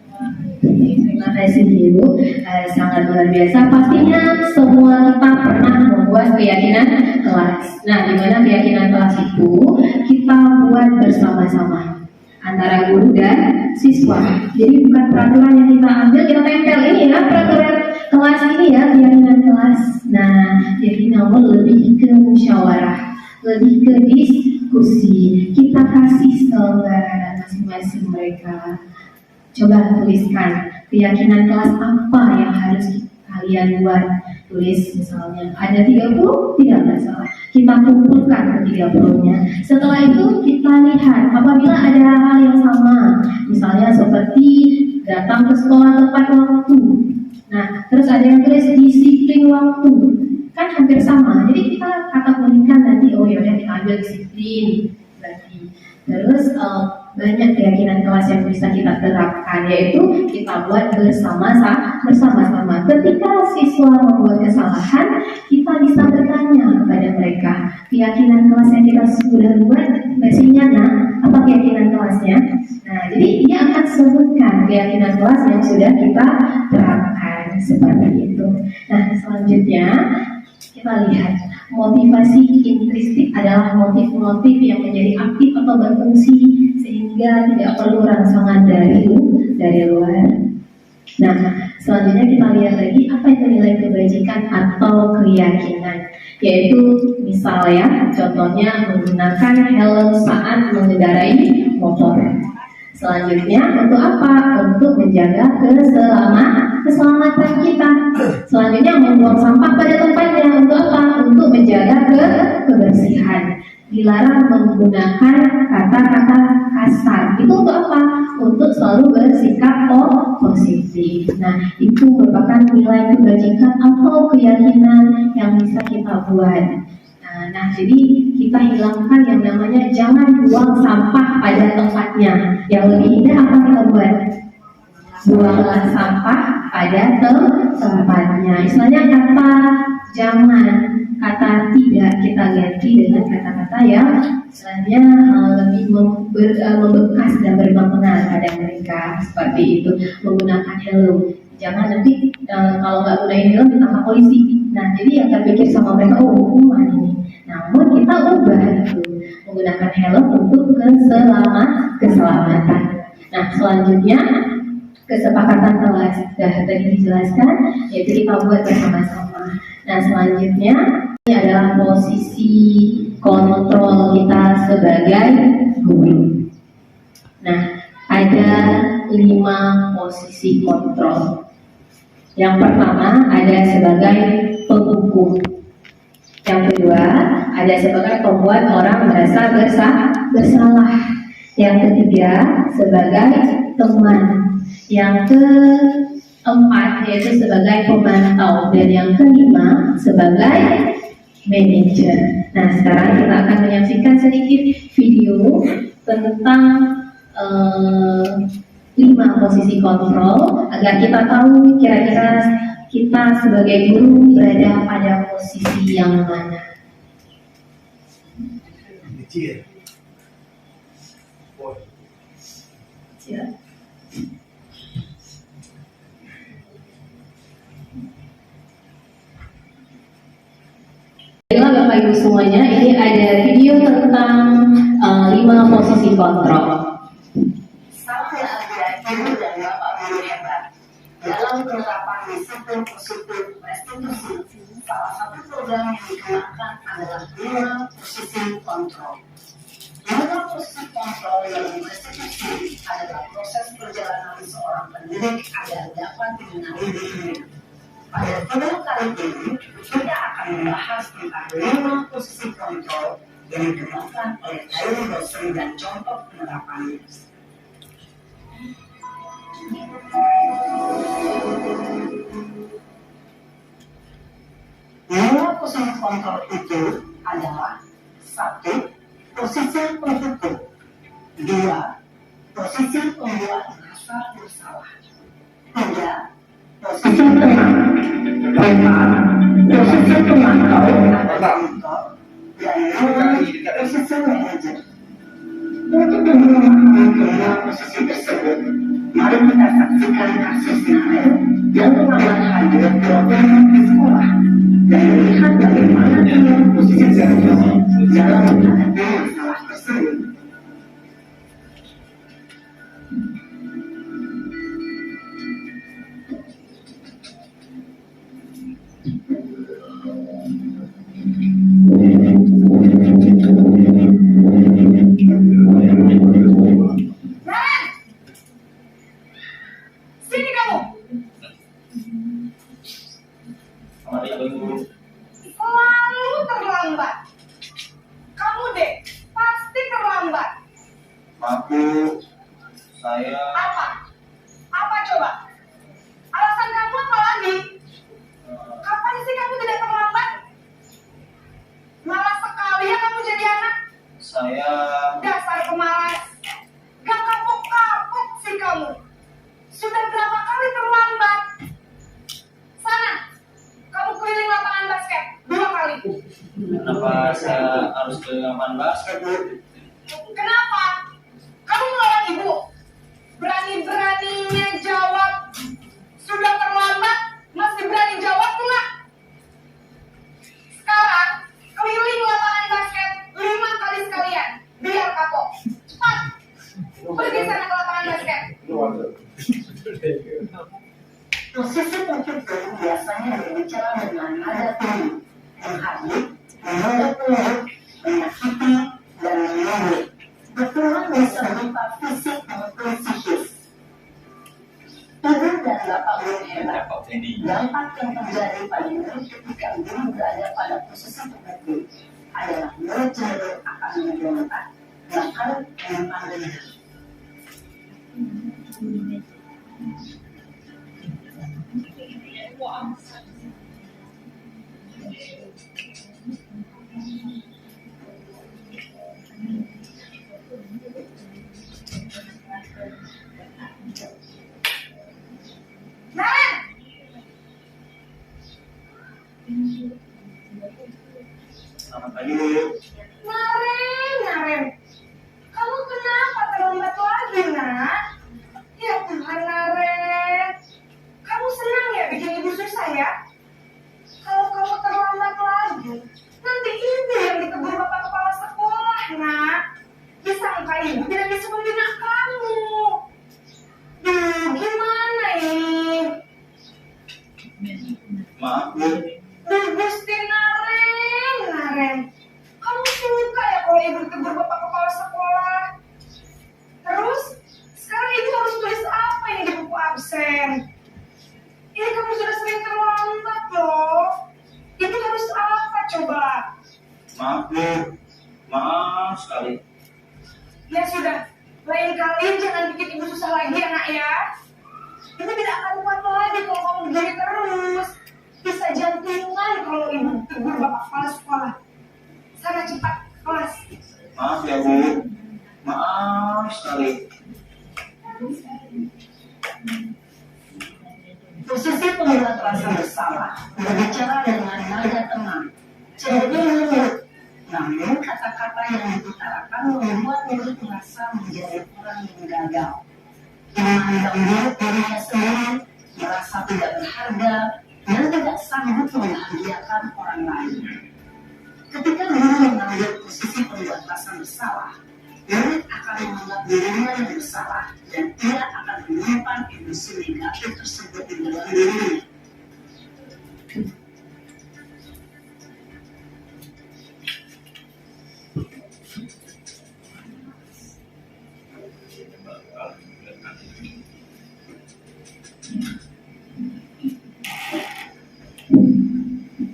Terima kasih Ibu, sangat luar biasa. Pastinya semua kita pernah membuat keyakinan kelas. Nah, di mana keyakinan kelas itu kita buat bersama-sama antara guru dan siswa. Jadi bukan peraturan yang kita ambil kita tempel ini ya peraturan kelas ini ya keyakinan kelas. Nah, jadi namun lebih ke musyawarah, lebih ke diskusi. Kita kasih selembaran masing-masing mereka. Coba tuliskan keyakinan kelas apa yang harus kalian buat. Tulis misalnya ada 30, tidak masalah. Kita kumpulkan ke 30-nya. Setelah itu kita lihat apabila ada hal yang sama, misalnya seperti datang ke sekolah tepat waktu. Nah, terus ada yang tulis disiplin waktu, kan hampir sama. Jadi kita kategorikan nanti, oh yaudah kita ambil disiplin berarti. Terus banyak keyakinan kelas yang bisa kita terapkan, yaitu kita buat bersama-sama. Ketika siswa membuat kesalahan, kita bisa bertanya kepada mereka, keyakinan kelas yang kita sudah buat versinya. Nah, apa keyakinan kelasnya? Nah, jadi dia akan sebutkan keyakinan kelas yang sudah kita terapkan seperti itu. Nah, selanjutnya kita lihat motivasi intristik adalah motif-motif yang menjadi aktif atau berfungsi sehingga tidak perlu rangsangan dari luar. Nah, selanjutnya kita lihat lagi apa itu nilai kebajikan atau keyakinan, yaitu misal ya, contohnya menggunakan helm saat mengendarai motor. Selanjutnya untuk apa? Untuk menjaga keselamatan kita. Selanjutnya membuang sampah pada tempatnya. Untuk apa? Untuk menjaga kebersihan. Dilarang menggunakan kata-kata kasar. Itu untuk apa? Untuk selalu bersikap positif. Nah, itu merupakan nilai kebajikan atau keyakinan yang bisa kita buat. Nah, jadi kita hilangkan yang namanya jangan buang sampah pada tempatnya. Yang lebih indah apa kita buat? Buanglah sampah pada tempatnya. Istilahnya kata jangan, kata tidak kita ganti dengan kata-kata yang istilahnya lebih membekas dan bermakna pada mereka. Seperti itu, menggunakan helm. Jangan nanti kalau nggak gunain helm ditangkap polisi. Nah, jadi yang terpikir sama mereka, oh hukuman ini. Namun kita ubah itu, menggunakan helm untuk keselamatan. Nah, selanjutnya kesepakatan kelas sudah tadi dijelaskan, yaitu kita buat bersama-sama. Nah, selanjutnya ini adalah posisi kontrol kita sebagai guru. Nah, ada 5 posisi kontrol. Yang pertama ada sebagai penghukum. Yang kedua ada sebagai pembuat orang merasa bersalah. Yang ketiga sebagai teman. Yang keempat yaitu sebagai pemantau. Dan yang kelima sebagai manajer. Nah, sekarang kita akan menyaksikan sedikit video tentang 5 posisi kontrol agar kita tahu kira-kira kita sebagai guru berada pada posisi yang mana. Kecil. Baiklah Bapak Ibu semuanya, ini ada video tentang 5 posisi kontrol. Salam guru dan Bapak Guru hebat. Dalam penerapan disiplin positif restitusi, salah satu program yang dikembangkan adalah 5 posisi kontrol. 5 posisi kontrol dalam restitusi adalah proses perjalanan seorang pendidik agar dapat mengenali dirinya. Pada video kali ini, kita akan membahas tentang 5 posisi kontrol yang dikembangkan oleh teori dosen dan contoh penerapannya. Lima posisi kontrol itu adalah 1. Posisi penghukum. 2. Posisi pembuat rasa bersalah. 3. Posisi teman. 4. Posisi pemantau atau mentor. Dan 5. Posisi manajer. Untuk lebih memahami kelima posisi tersebut, mari kita saksikan kasus Nael yang mengalami hadir program di sekolah dan melihat bagaimana kelima posisi tersebut dalam menghadapi masalah tersebut. Sini kamu. Selalu terlambat. Kamu deh, pasti terlambat. Maaf Bu, saya Apa? Apa coba? Alasan kamu apa lagi? Kapan sih kamu tidak terlambat? Malas sekali ya kamu jadi anak. saya Dasar pemalas. Gak kapok-kapok sih kamu. Sudah berapa kali terlambat? Sana, kamu keliling lapangan basket. Kenapa saya harus ke lapangan basket, Bu? Kenapa? Kamu melawan ibu? Berani-beraninya jawab. Sudah terlambat, masih berani jawab nggak? Sekarang, keliling lapangan basket 5 kali sekalian. Biar kapok. Cepat. Pergi sana ke lapangan basket. Posisi tertentu biasanya berbicara dengan nada tinggi, menghanyut, menolak peluk, menyakiti, dan menyindir. Pertemuan bisa berupa fisik maupun psikis. Ibu dan bapak guru hebat. Dampak yang terjadi pada murid ketika guru berada pada posisi tertentu adalah murid cenderung akan memberontak, bahkan menyimpan dendam. Naren! Selamat pagi, Bu. Naren. Kamu kenapa terlambat lagi, nak? Ya Tuhan, Naren. Kamu senang ya bikin ibu susah ya? Kalau kamu terlambat lagi, nanti ibu yang ditegur bapak kepala sekolah, nak. Disangka ibu tidak bisa membina kamu. Gimana ini? Maaf, Bu. Gusti Naren. Kamu suka ya kalau ibu ditegur bapak kepala sekolah? Terus, sekarang ibu harus tulis apa ini di buku absen? Ini kamu sudah sering terlambat loh. Ibu harus apa coba? Maaf, Bu. Maaf sekali. Ya sudah, lain kali jangan bikin ibu susah lagi ya nak ya. Ibu tidak akan kuat lagi kalau kamu begini terus. Bisa jantungan kalau ibu tegur bapak kepala sekolah. Sana cepat kelas. Maaf ya, Bu. Maaf sekali. Posisi pembuat rasa bersalah berbicara dengan nada tenang, cenderung lembut. Namun kata-kata yang diutarakan membuat murid merasa menjadi orang yang gagal. Memandang buruk dirinya sendiri, merasa tidak berharga, dan tidak sanggup membahagiakan orang lain. Ketika guru mengambil posisi pembuat rasa bersalah, murid akan menganggap dirinya yang bersalah dan ia akan menyimpan emosi negatif tersebut di dalam dirinya.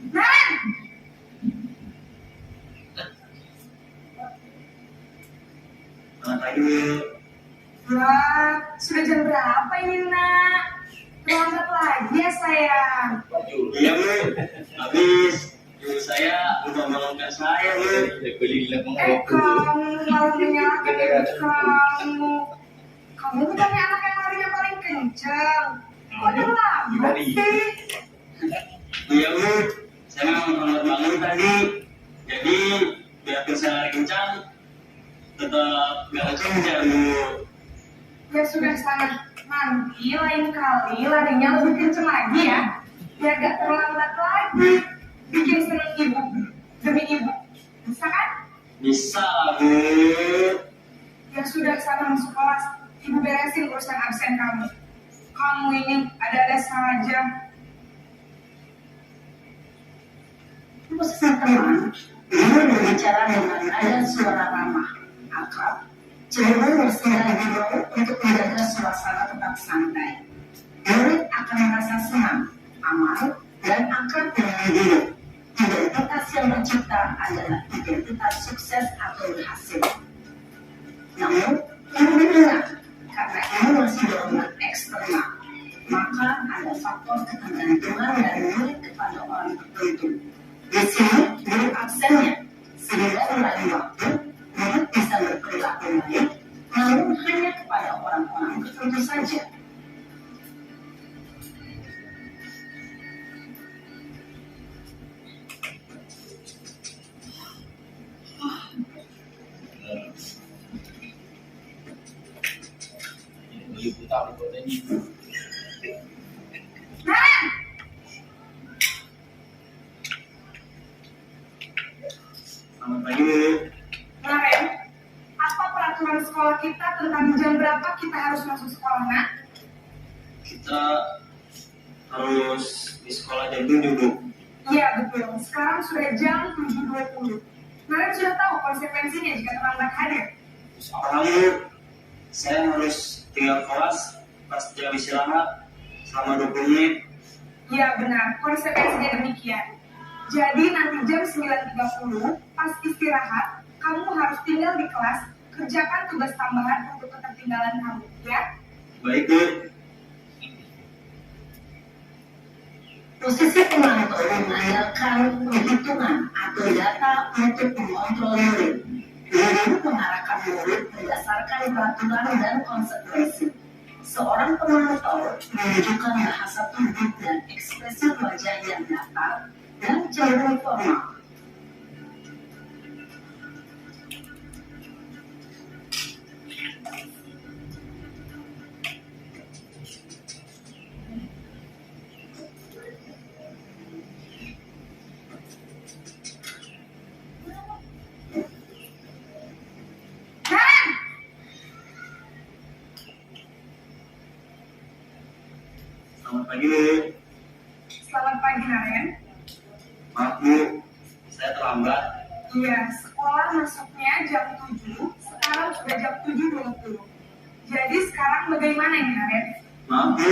Naren! Selamat pagi, Bu. Wah, sudah jam berapa ini nak? Terlambat lagi ya sayang. Iya, Bu. Habis ibu saya lupa bangunkan saya, Bu. Kamu malah menyalahkan ibu kamu. Kamu bukannya anak yang larinya paling kencang. Kok terlambat sih? Iya, Bu. Saya memang terlambat bangun tadi. Jadi, biarpun saya lari kencang, tetap gak kencang, Bu. Ya sudah sana, nanti lain kali larinya lebih kencang lagi ya. Biar gak terlambat lagi. Bikin seneng ibu, demi ibu. Bisa kan? Bisa, Bu. Ya sudah sana masuk kelas. Ibu beresin urusan absen kamu. Kamu ini ada-ada saja. Posisi teman, guru berbicara dengan nada suara ramah, akrab, cenderung bersinggah gurau untuk menjaga suasana tetap santai. Murid akan merasa senang, aman, dan akrab dengan guru. Identitas yang tercipta adalah identitas sukses atau berhasil. Namun, ibu ingat, karena ini masih dorongan eksternal, maka ada faktor ketergantungan dari murid kepada orang tertentu. Di sini, guru absennya, sehingga melalui waktu, murid bisa berperilaku baik, namun hanya kepada orang-orang tertentu saja. anggotanya. Naren, Selamat pagi Bu. Naren, apa peraturan sekolah kita tentang jam berapa kita harus masuk sekolah, Nak? Kita harus di sekolah jam 7 Bu. Iya, betul. Sekarang sudah jam 7.20. Naren sudah tahu konsekuensinya jika terlambat hadir. Paham Bu, saya harus tinggal kelas pas jam istirahat selama 20 menit. Iya, benar. Konsekuensinya demikian. Jadi nanti jam 9.30 pas istirahat, kamu harus tinggal di kelas, kerjakan tugas tambahan untuk ketertinggalan kamu, ya? Baik Bu. Posisi penonton mengandalkan penghitungan atau data untuk mengontrol murid. Guru mengarahkan murid berdasarkan peraturan dan konsekuensi. Seorang penonton menunjukkan bahasa tubuh dan ekspresi wajah yang datar dan cenderung formal. Selamat pagi Bu. Selamat pagi, Naren. Maaf Bu, saya terlambat. Iya, sekolah masuknya jam 7, sekarang sudah jam 7.20. Jadi sekarang bagaimana ini, Naren? Maaf Bu,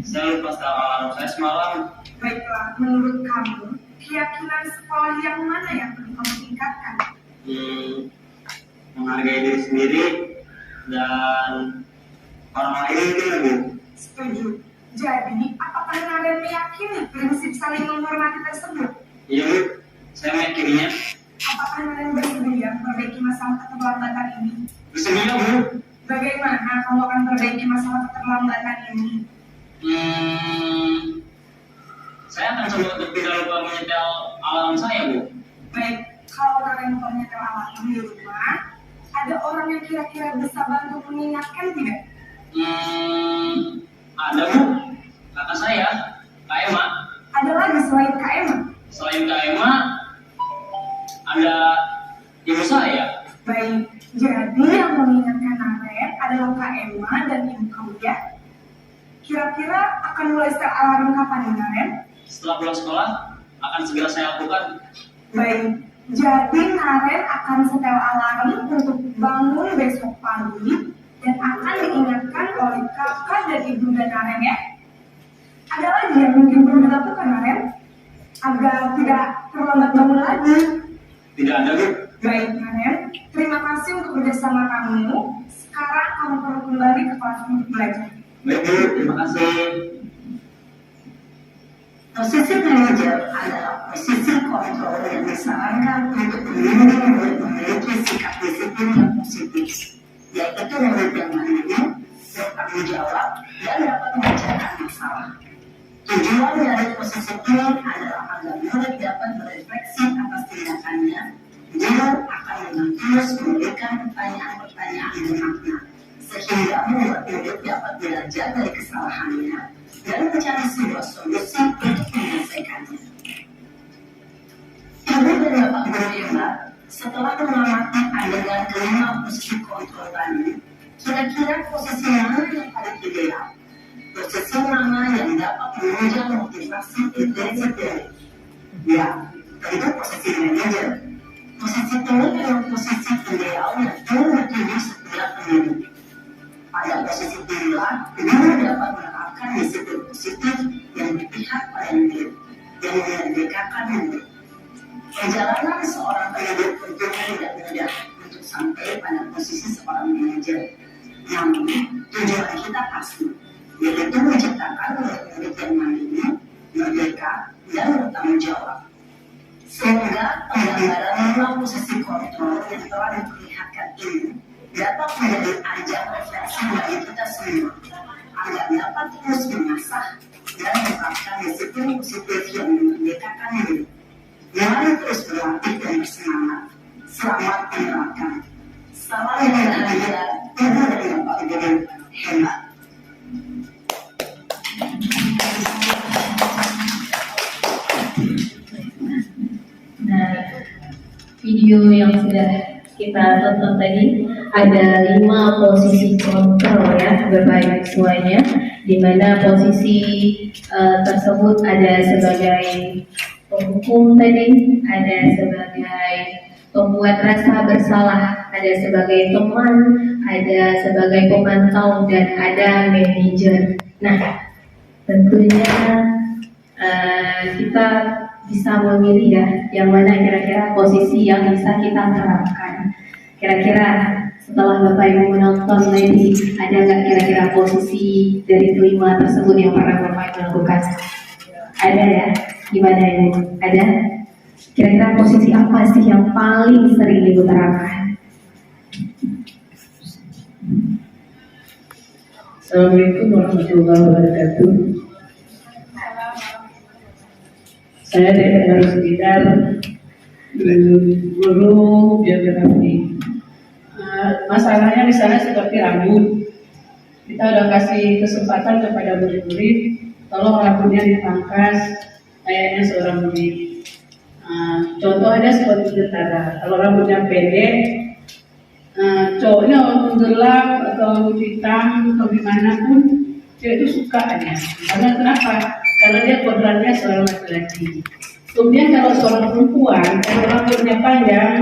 saya lupa setel alarm saya semalam. Baiklah, menurut kamu, keyakinan sekolah yang mana yang perlu kamu tingkatkan? Menghargai diri sendiri dan orang lain itu ya Bu. Setuju. Jadi, apakah Naren meyakini prinsip saling menghormati tersebut? Iya Bu, saya meyakininya. Apakah Naren bersedia memperbaiki masalah keterlambatan ini? Bersedia Bu. Bagaimana kamu akan memperbaiki masalah keterlambatan ini? Saya akan coba untuk tidak lupa menyetel alarm saya Bu. Baik, kalau Naren lupa menyetel alarm di rumah, ada orang yang kira-kira bisa bantu mengingatkan tidak? Ada Bu, kakak saya, Kak Emma. Ada lagi selain Kak Emma? Selain Kak Emma, ada ibu saya. Baik, jadi yang mengingatkan Naren adalah Kak Emma dan ibu kamu ya? Kira-kira akan mulai setel alarm kapan nih, Naren? Setelah pulang sekolah, akan segera saya lakukan. Baik, jadi Naren akan setel alarm untuk bangun besok pagi dan akan diingatkan oleh kakak dan ibunda Naren ya. Ada lagi yang mungkin perlu dilakukan, Naren? Agar tidak terlambat bangun lagi. Tidak ada Bu. Baik, Naren. Terima kasih untuk kerjasama kamu. Sekarang kamu perlu kembali ke kelas untuk belajar. Baik Bu, terima kasih. Posisi manajer adalah posisi kontrol yang disarankan untuk membimbing murid memiliki sikap disiplin yang positif, yaitu murid yang mandiri, bertanggung jawab, dan dapat mengerjakan masalah. Tujuan dari posisi ini adalah agar murid dapat berefleksi atas tindakannya. Guru akan dengan terus memberikan pertanyaan-pertanyaan bermakna, sehingga membuat murid dapat belajar dari kesalahannya dan mencari sebuah solusi untuk menyelesaikannya. Ibu dan Bapak Guru hebat, setelah mengamati adegan kelima posisi kontrol tadi, kira-kira posisi mana yang paling ideal? Posisi mana yang dapat menunjang motivasi intensif? Ya, tentu posisi manajer. Posisi ini memang posisi ideal yang perlu dituju setiap pendidik. Pada posisi inilah, guru dapat menerapkan disiplin positif yang berpihak pada murid dan memerdekakan murid. Perjalanan seorang pendidik tentunya tidak mudah untuk sampai pada posisi seorang manajer. Namun, tujuan kita pasti, yaitu menciptakan murid-murid yang mandiri, merdeka, dan bertanggung jawab. Semoga penggambaran 5 posisi kontrol yang telah diperlihatkan ini dapat menjadi ajang refleksi bagi kita semua, agar dapat terus mengasah dan menerapkan disiplin positif yang memerdekakan diri. Mari terus berlatih dan bersemangat. Selamat menerapkan. Salam yang bahagia, Ibu dan Bapak Guru hebat. video yang sudah kita tonton tadi ada 5 posisi kontrol ya Bapak Ibu semuanya, di mana posisi tersebut ada sebagai penghukum tadi, ada sebagai pembuat rasa bersalah, ada sebagai teman, ada sebagai pemantau, dan ada manajer. Nah, tentunya kita bisa memilih ya, yang mana kira-kira posisi yang bisa kita terapkan. Kira-kira setelah Bapak Ibu menonton tadi, ada nggak kira-kira posisi dari kelima tersebut yang pernah Bapak Ibu lakukan? Ada ya? Gimana Ibu? Ada? Kira-kira posisi apa sih yang paling sering Ibu terapkan? Assalamualaikum warahmatullahi wabarakatuh. Saya dari sekitar guru biografi. Masalahnya di sana seperti rambut. Kita udah kasih kesempatan kepada murid-murid, tolong rambutnya dipangkas kayaknya seorang murid. Contoh ada seperti tentara. Kalau rambutnya pendek, cowoknya walaupun gelap atau hitam atau gimana pun, cewek itu suka aja. Karena kenapa? Karena dia kodratnya seorang laki-laki. Kemudian kalau seorang perempuan, kalau rambutnya panjang,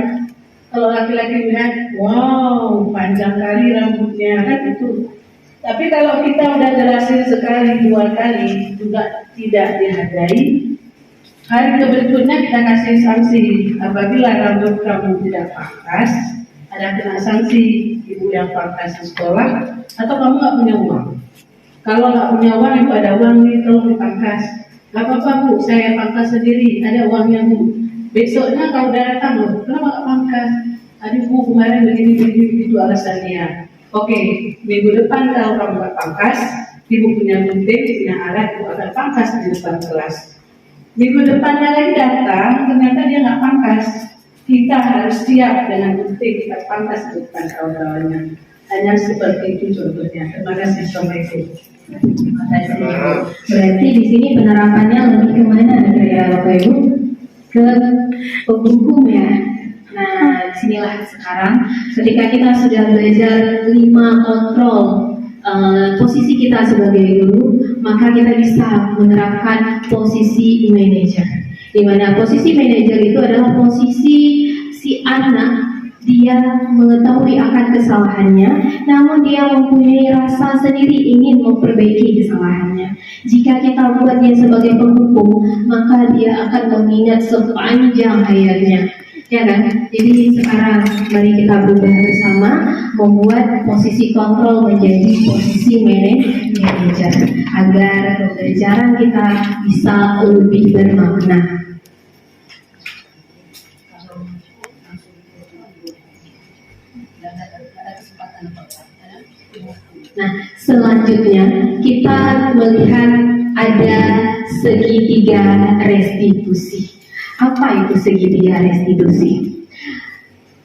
kalau laki-laki lihat, wow, panjang kali rambutnya, kan itu. Tapi kalau kita udah jelasin sekali, 2 kali, juga tidak dihargai, hari berikutnya kita kasih sanksi. Apabila rambut kamu tidak pangkas, ada kena sanksi, ibu yang pangkas di sekolah, atau kamu nggak punya uang. Kalau nggak punya uang, ibu ada uang nih, tolong dipangkas. Nggak apa-apa Bu, saya pangkas sendiri, ada uangnya Bu. Besoknya kalau udah datang loh, kenapa nggak pangkas? Aduh Bu, kemarin begini, itu alasannya. Oke, minggu depan kalau kamu nggak pangkas, ibu punya gunting, punya alat, ibu akan pangkas di depan kelas. Minggu depannya lagi datang, ternyata dia nggak pangkas. Kita harus siap dengan gunting, kita pangkas di depan kawan-kawannya. Hanya seperti itu contohnya. Terima kasih. Assalamualaikum. Terima kasih. Berarti di sini penerapannya lebih kemana ya Bapak Ibu? Ke penghukum ya. Nah, disinilah sekarang ketika kita sudah belajar 5 kontrol posisi kita sebagai guru, maka kita bisa menerapkan posisi manajer. Di mana posisi manajer itu adalah posisi si anak, dia mengetahui akan kesalahannya, namun dia mempunyai rasa sendiri ingin memperbaiki kesalahannya. Jika kita buat dia sebagai penghukum, maka dia akan mengingat sepanjang hayatnya. Ya kan? Jadi sekarang mari kita berubah bersama, membuat posisi kontrol menjadi posisi manajer, agar pembelajaran kita bisa lebih bermakna. Nah, selanjutnya kita melihat ada segitiga restitusi. Apa itu segitiga restitusi?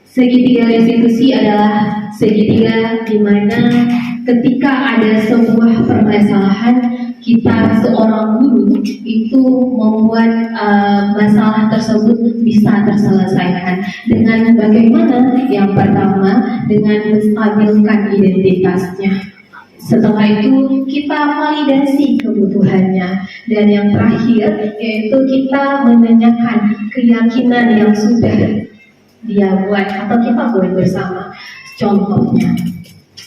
Segitiga restitusi adalah segitiga di mana ketika ada sebuah permasalahan, kita seorang guru itu membuat masalah tersebut bisa terselesaikan dengan bagaimana? Yang pertama, dengan menstabilkan identitasnya. Setelah itu kita validasi kebutuhannya, dan yang terakhir yaitu kita menanyakan keyakinan yang sudah dia buat atau kita buat bersama. Contohnya,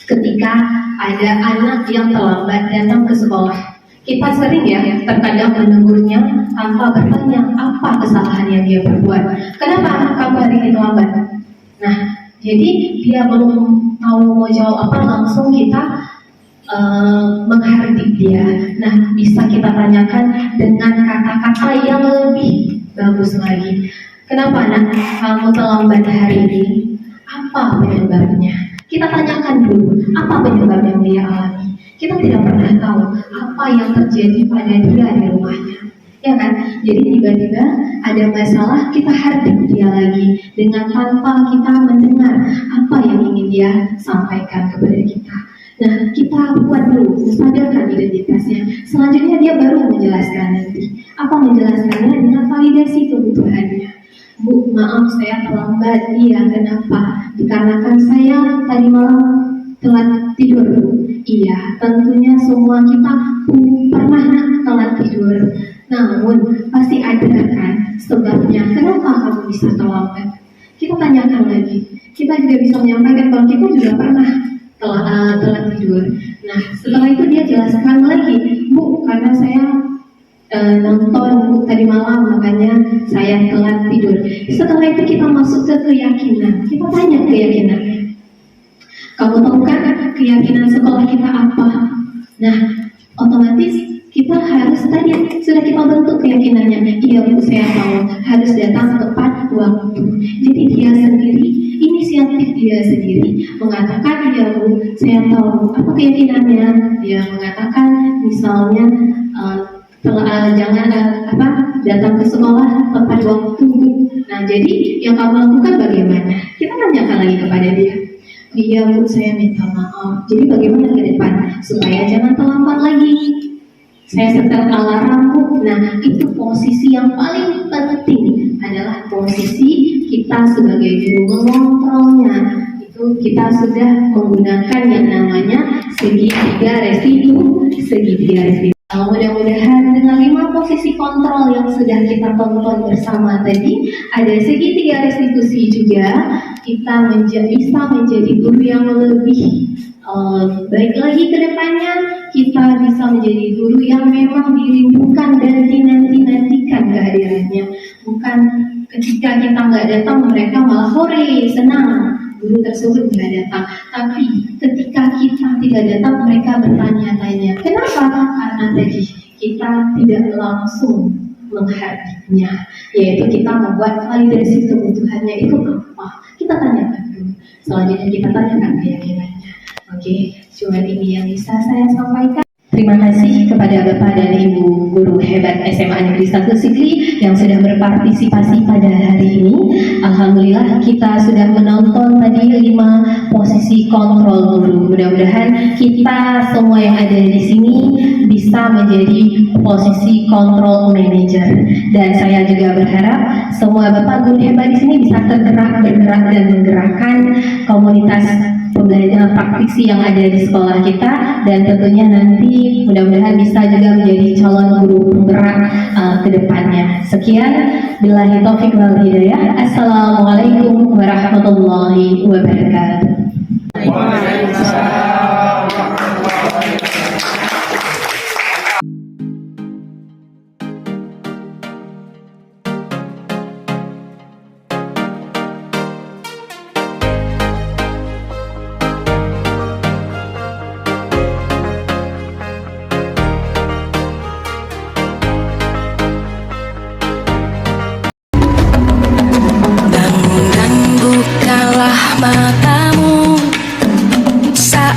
ketika ada anak yang terlambat datang ke sekolah, kita sering ya terkadang menegurnya tanpa bertanya apa kesalahan yang dia perbuat. Kenapa kamu hari ini terlambat? Nah, jadi dia belum tahu mau jawab apa, langsung kita menghardik dia. Nah, bisa kita tanyakan dengan kata-kata yang lebih bagus lagi. Kenapa nak kamu terlambat hari ini? Apa penyebabnya? Kita tanyakan dulu apa penyebab yang dia alami. Kita tidak pernah tahu apa yang terjadi pada dia di rumahnya, ya kan? Jadi tiba-tiba ada masalah, kita hardik dia lagi dengan tanpa kita mendengar apa yang ingin dia sampaikan kepada kita. Nah, kita buat dulu, menstabilkan identitasnya. Selanjutnya dia baru menjelaskan nanti. Apa menjelaskannya? Dengan validasi kebutuhannya. Bu, maaf saya terlambat. Iya, kenapa? Dikarenakan saya tadi malam telat tidur, Bu. Iya, tentunya semua kita pernah telat tidur. Namun, pasti ada kan sebabnya kenapa kamu bisa terlambat. Kita tanyakan lagi. Kita juga bisa menyampaikan kalau kita juga pernah telat tidur. Nah, setelah itu dia jelaskan lagi, Bu, karena saya nonton Bu tadi malam, makanya saya telat tidur. Setelah itu kita masuk ke keyakinan. Kita tanya keyakinan. Kamu tahu kan keyakinan sekolah kita apa? Nah, otomatis kita harus tanya, sudah kita bentuk keyakinannya. Iya Bu, saya tahu harus datang tepat waktu. Jadi dia sendiri, inisiatif dia sendiri mengatakan, iya Bu, saya tahu apa keyakinannya. Dia mengatakan misalnya jangan datang ke sekolah tepat waktu Bu. Nah, jadi yang kamu lakukan bagaimana? Kita tanyakan lagi kepada dia. Iya Bu, saya minta maaf. Jadi bagaimana ke depan supaya jangan terlambat lagi? Saya setel alarm Bu. Nah, itu posisi yang paling penting adalah posisi kita sebagai guru mengontrolnya. Itu kita sudah menggunakan yang namanya segitiga residu. Mudah-mudahan dengan 5 posisi kontrol yang sudah kita tonton bersama tadi, ada segitiga restitusi juga, kita bisa menjadi guru yang lebih baik lagi ke depannya. Kita bisa menjadi guru yang memang dirindukan dan dinanti-nantikan kehadirannya. Bukan ketika kita nggak datang mereka malah hore, senang guru tersebut nggak datang. Tapi ketika kita tidak datang mereka bertanya-tanya. Kenapa? Karena tadi kita tidak langsung menghadirnya, yaitu kita membuat validasi kebutuhannya itu apa. Kita tanyakan dulu. Selanjutnya kita tanyakan keyakinannya. Oke, cuma ini yang bisa saya sampaikan. Terima kasih kepada Bapak dan Ibu guru hebat SMA Negeri 1 Sigli yang sudah berpartisipasi pada hari ini. Alhamdulillah kita sudah menonton tadi 5 posisi kontrol guru. Mudah-mudahan kita semua yang ada di sini bisa menjadi posisi kontrol manager. Dan saya juga berharap semua Bapak guru hebat di sini bisa bergerak dan menggerakkan komunitas pembelajaran praktisi yang ada di sekolah kita, dan tentunya nanti mudah-mudahan bisa juga menjadi calon guru penggerak ke depannya. Sekian, billahi taufiq wal hidayah. Assalamualaikum warahmatullahi wabarakatuh. Bangun dan bukalah matamu saat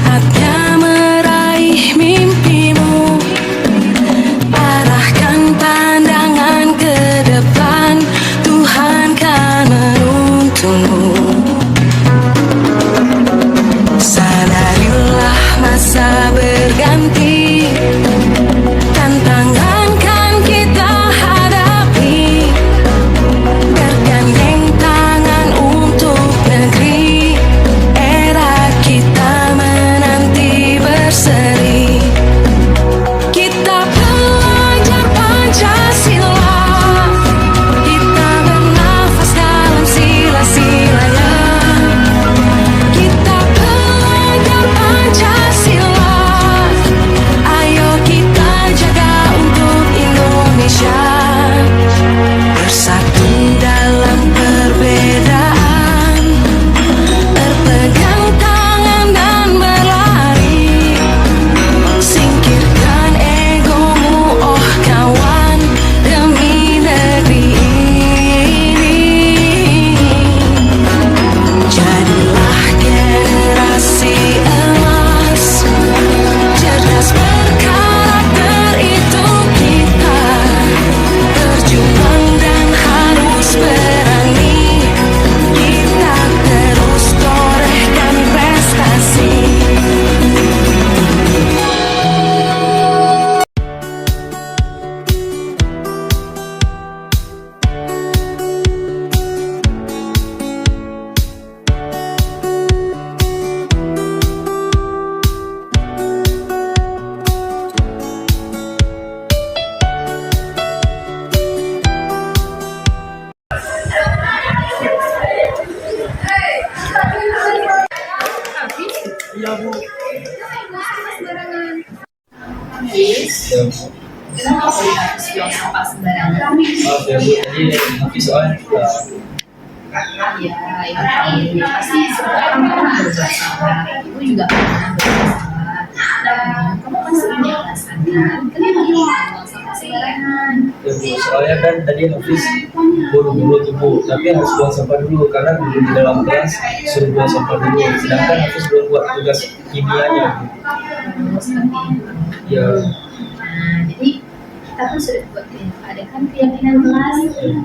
Maaf ya Bu, tadi Hafiz soal Ya, ibu pasti semua orang pernah berbuat salah. Ibu juga pernah berbuat salah. Dan kamu pasti punya alasan kan? Kenapa kamu buang sampah sembarangan? ya Bu, soalnya kan tadi Hafiz buru-buru tuh Bu, tapi harus buang sampah dulu karena dulu di dalam kelas suruh buang sampah dulu. Sedangkan Hafiz belum buat tugas kimianya Bu. Seperti itu. Ya, Nah, jadi kita kan sudah buat ada kan keyakinan kelas.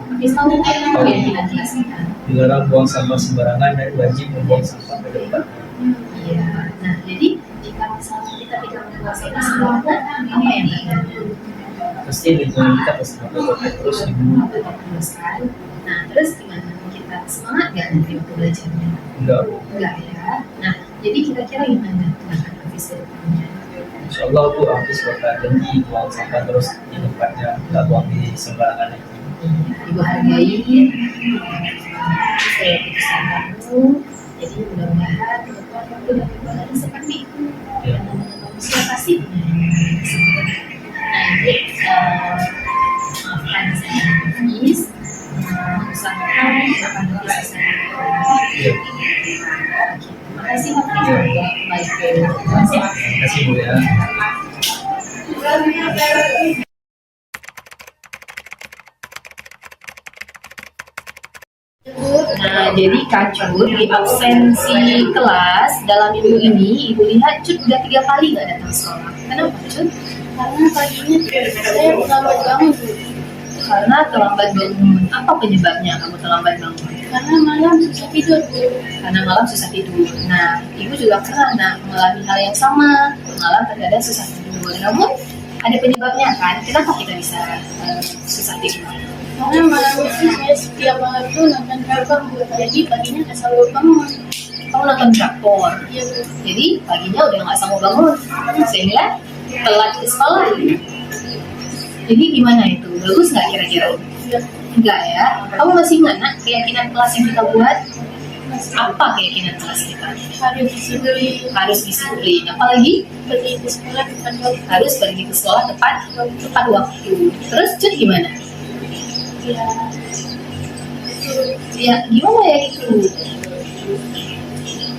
Habis tahu kan keyakinan kelas kita. dilarang buang sampah sembarangan dan wajib membuang sampah ke depan. Iya. Nah, jadi jika misalnya kita tidak menguasai sembarangan, apa yang terjadi? Pasti lingkungan kita pasti bakal terus Ibu. Terus kan? Nah, terus gimana? Kita semangat nggak nanti waktu belajarnya? Enggak Bu. Enggak ya. Nah, jadi kira-kira gimana tindakan Hafiz ke depannya? Insya Allah Bu, Hafiz bakal janji buang sampah terus di tempatnya, nggak buang di sembarangan lagi. Ibu hargai keputusan kamu. Jadi mudah-mudahan ke depan kamu tidak berubah lagi seperti itu. Ya. Dan manusia pasti punya kesempatan. Nah, ini maafkan saya Hafiz. Usahakan akan bisa saya. Ya. Terima kasih Hafiz untuk baik ke kelas ya. Terima kasih Bu ya. Nah, jadi Kak Cut di absensi kelas dalam minggu ini, Ibu lihat Cut udah 3 kali nggak datang sekolah. Kenapa Cut? Karena paginya saya terlambat bangun Bu. Karena terlambat bangun. Apa penyebabnya kamu terlambat bangun? Karena malam susah tidur Bu. Karena malam susah tidur. Nah, Ibu juga pernah mengalami hal yang sama. Malam terkadang susah tidur. Namun ada penyebabnya kan? Kenapa kita bisa susah tidur? Karena malam itu saya setiap malam itu nonton drakor Bu. Jadi paginya nggak selalu bangun. Kamu nonton drakor. Iya Bu. Jadi paginya udah nggak sanggup bangun. Sehingga telat ke sekolah. Jadi gimana itu? Bagus nggak kira-kira? Enggak ya. Kamu masih ingat nak keyakinan kelas yang kita buat? Apa keyakinan kelas kita? Harus disiplin. Harus disiplin. Apalagi Pergi ke sekolah tepat waktu. harus pergi ke sekolah tepat waktu. Terus Cut gimana? Ya. Ya gimana ya itu?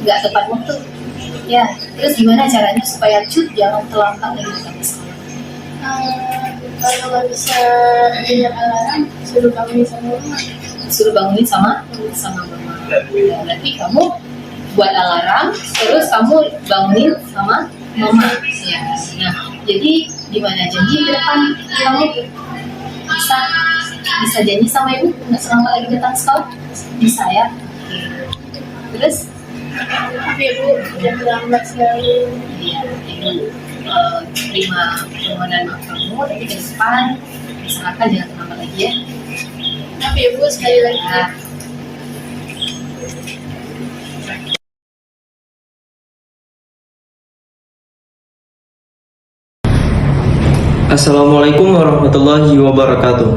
Nggak tepat waktu. Ya. Terus gimana caranya supaya Cut jangan terlambat lagi datang ke sekolah? Kalau nggak bisa dengar alarm, suruh bangunin sama rumah. Suruh bangunin sama mama. Ya, berarti kamu buat alarm, terus kamu bangunin sama mama. Ya. Nah, jadi gimana janji ke depan kamu bisa janji sama ibu nggak selama lagi datang sekolah? Bisa ya. Oke. Terus Tapi Bu, udah terlambat sekali. ya, ibu terima permohonan maaf kamu, tapi ke depan usahakan jangan terlambat lagi ya. Tapi Bu, sekali lagi. Nah, Assalamualaikum warahmatullahi wabarakatuh.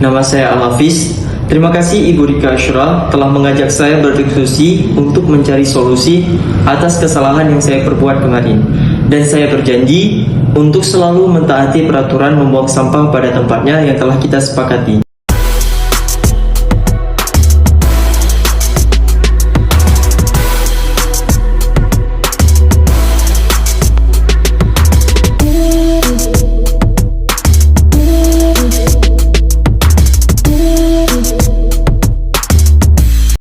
Nama saya Al-Hafiz. Terima kasih Ibu Rika Ashra telah mengajak saya berdiskusi untuk mencari solusi atas kesalahan yang saya perbuat kemarin. Dan saya berjanji untuk selalu mentaati peraturan membuang sampah pada tempatnya yang telah kita sepakati.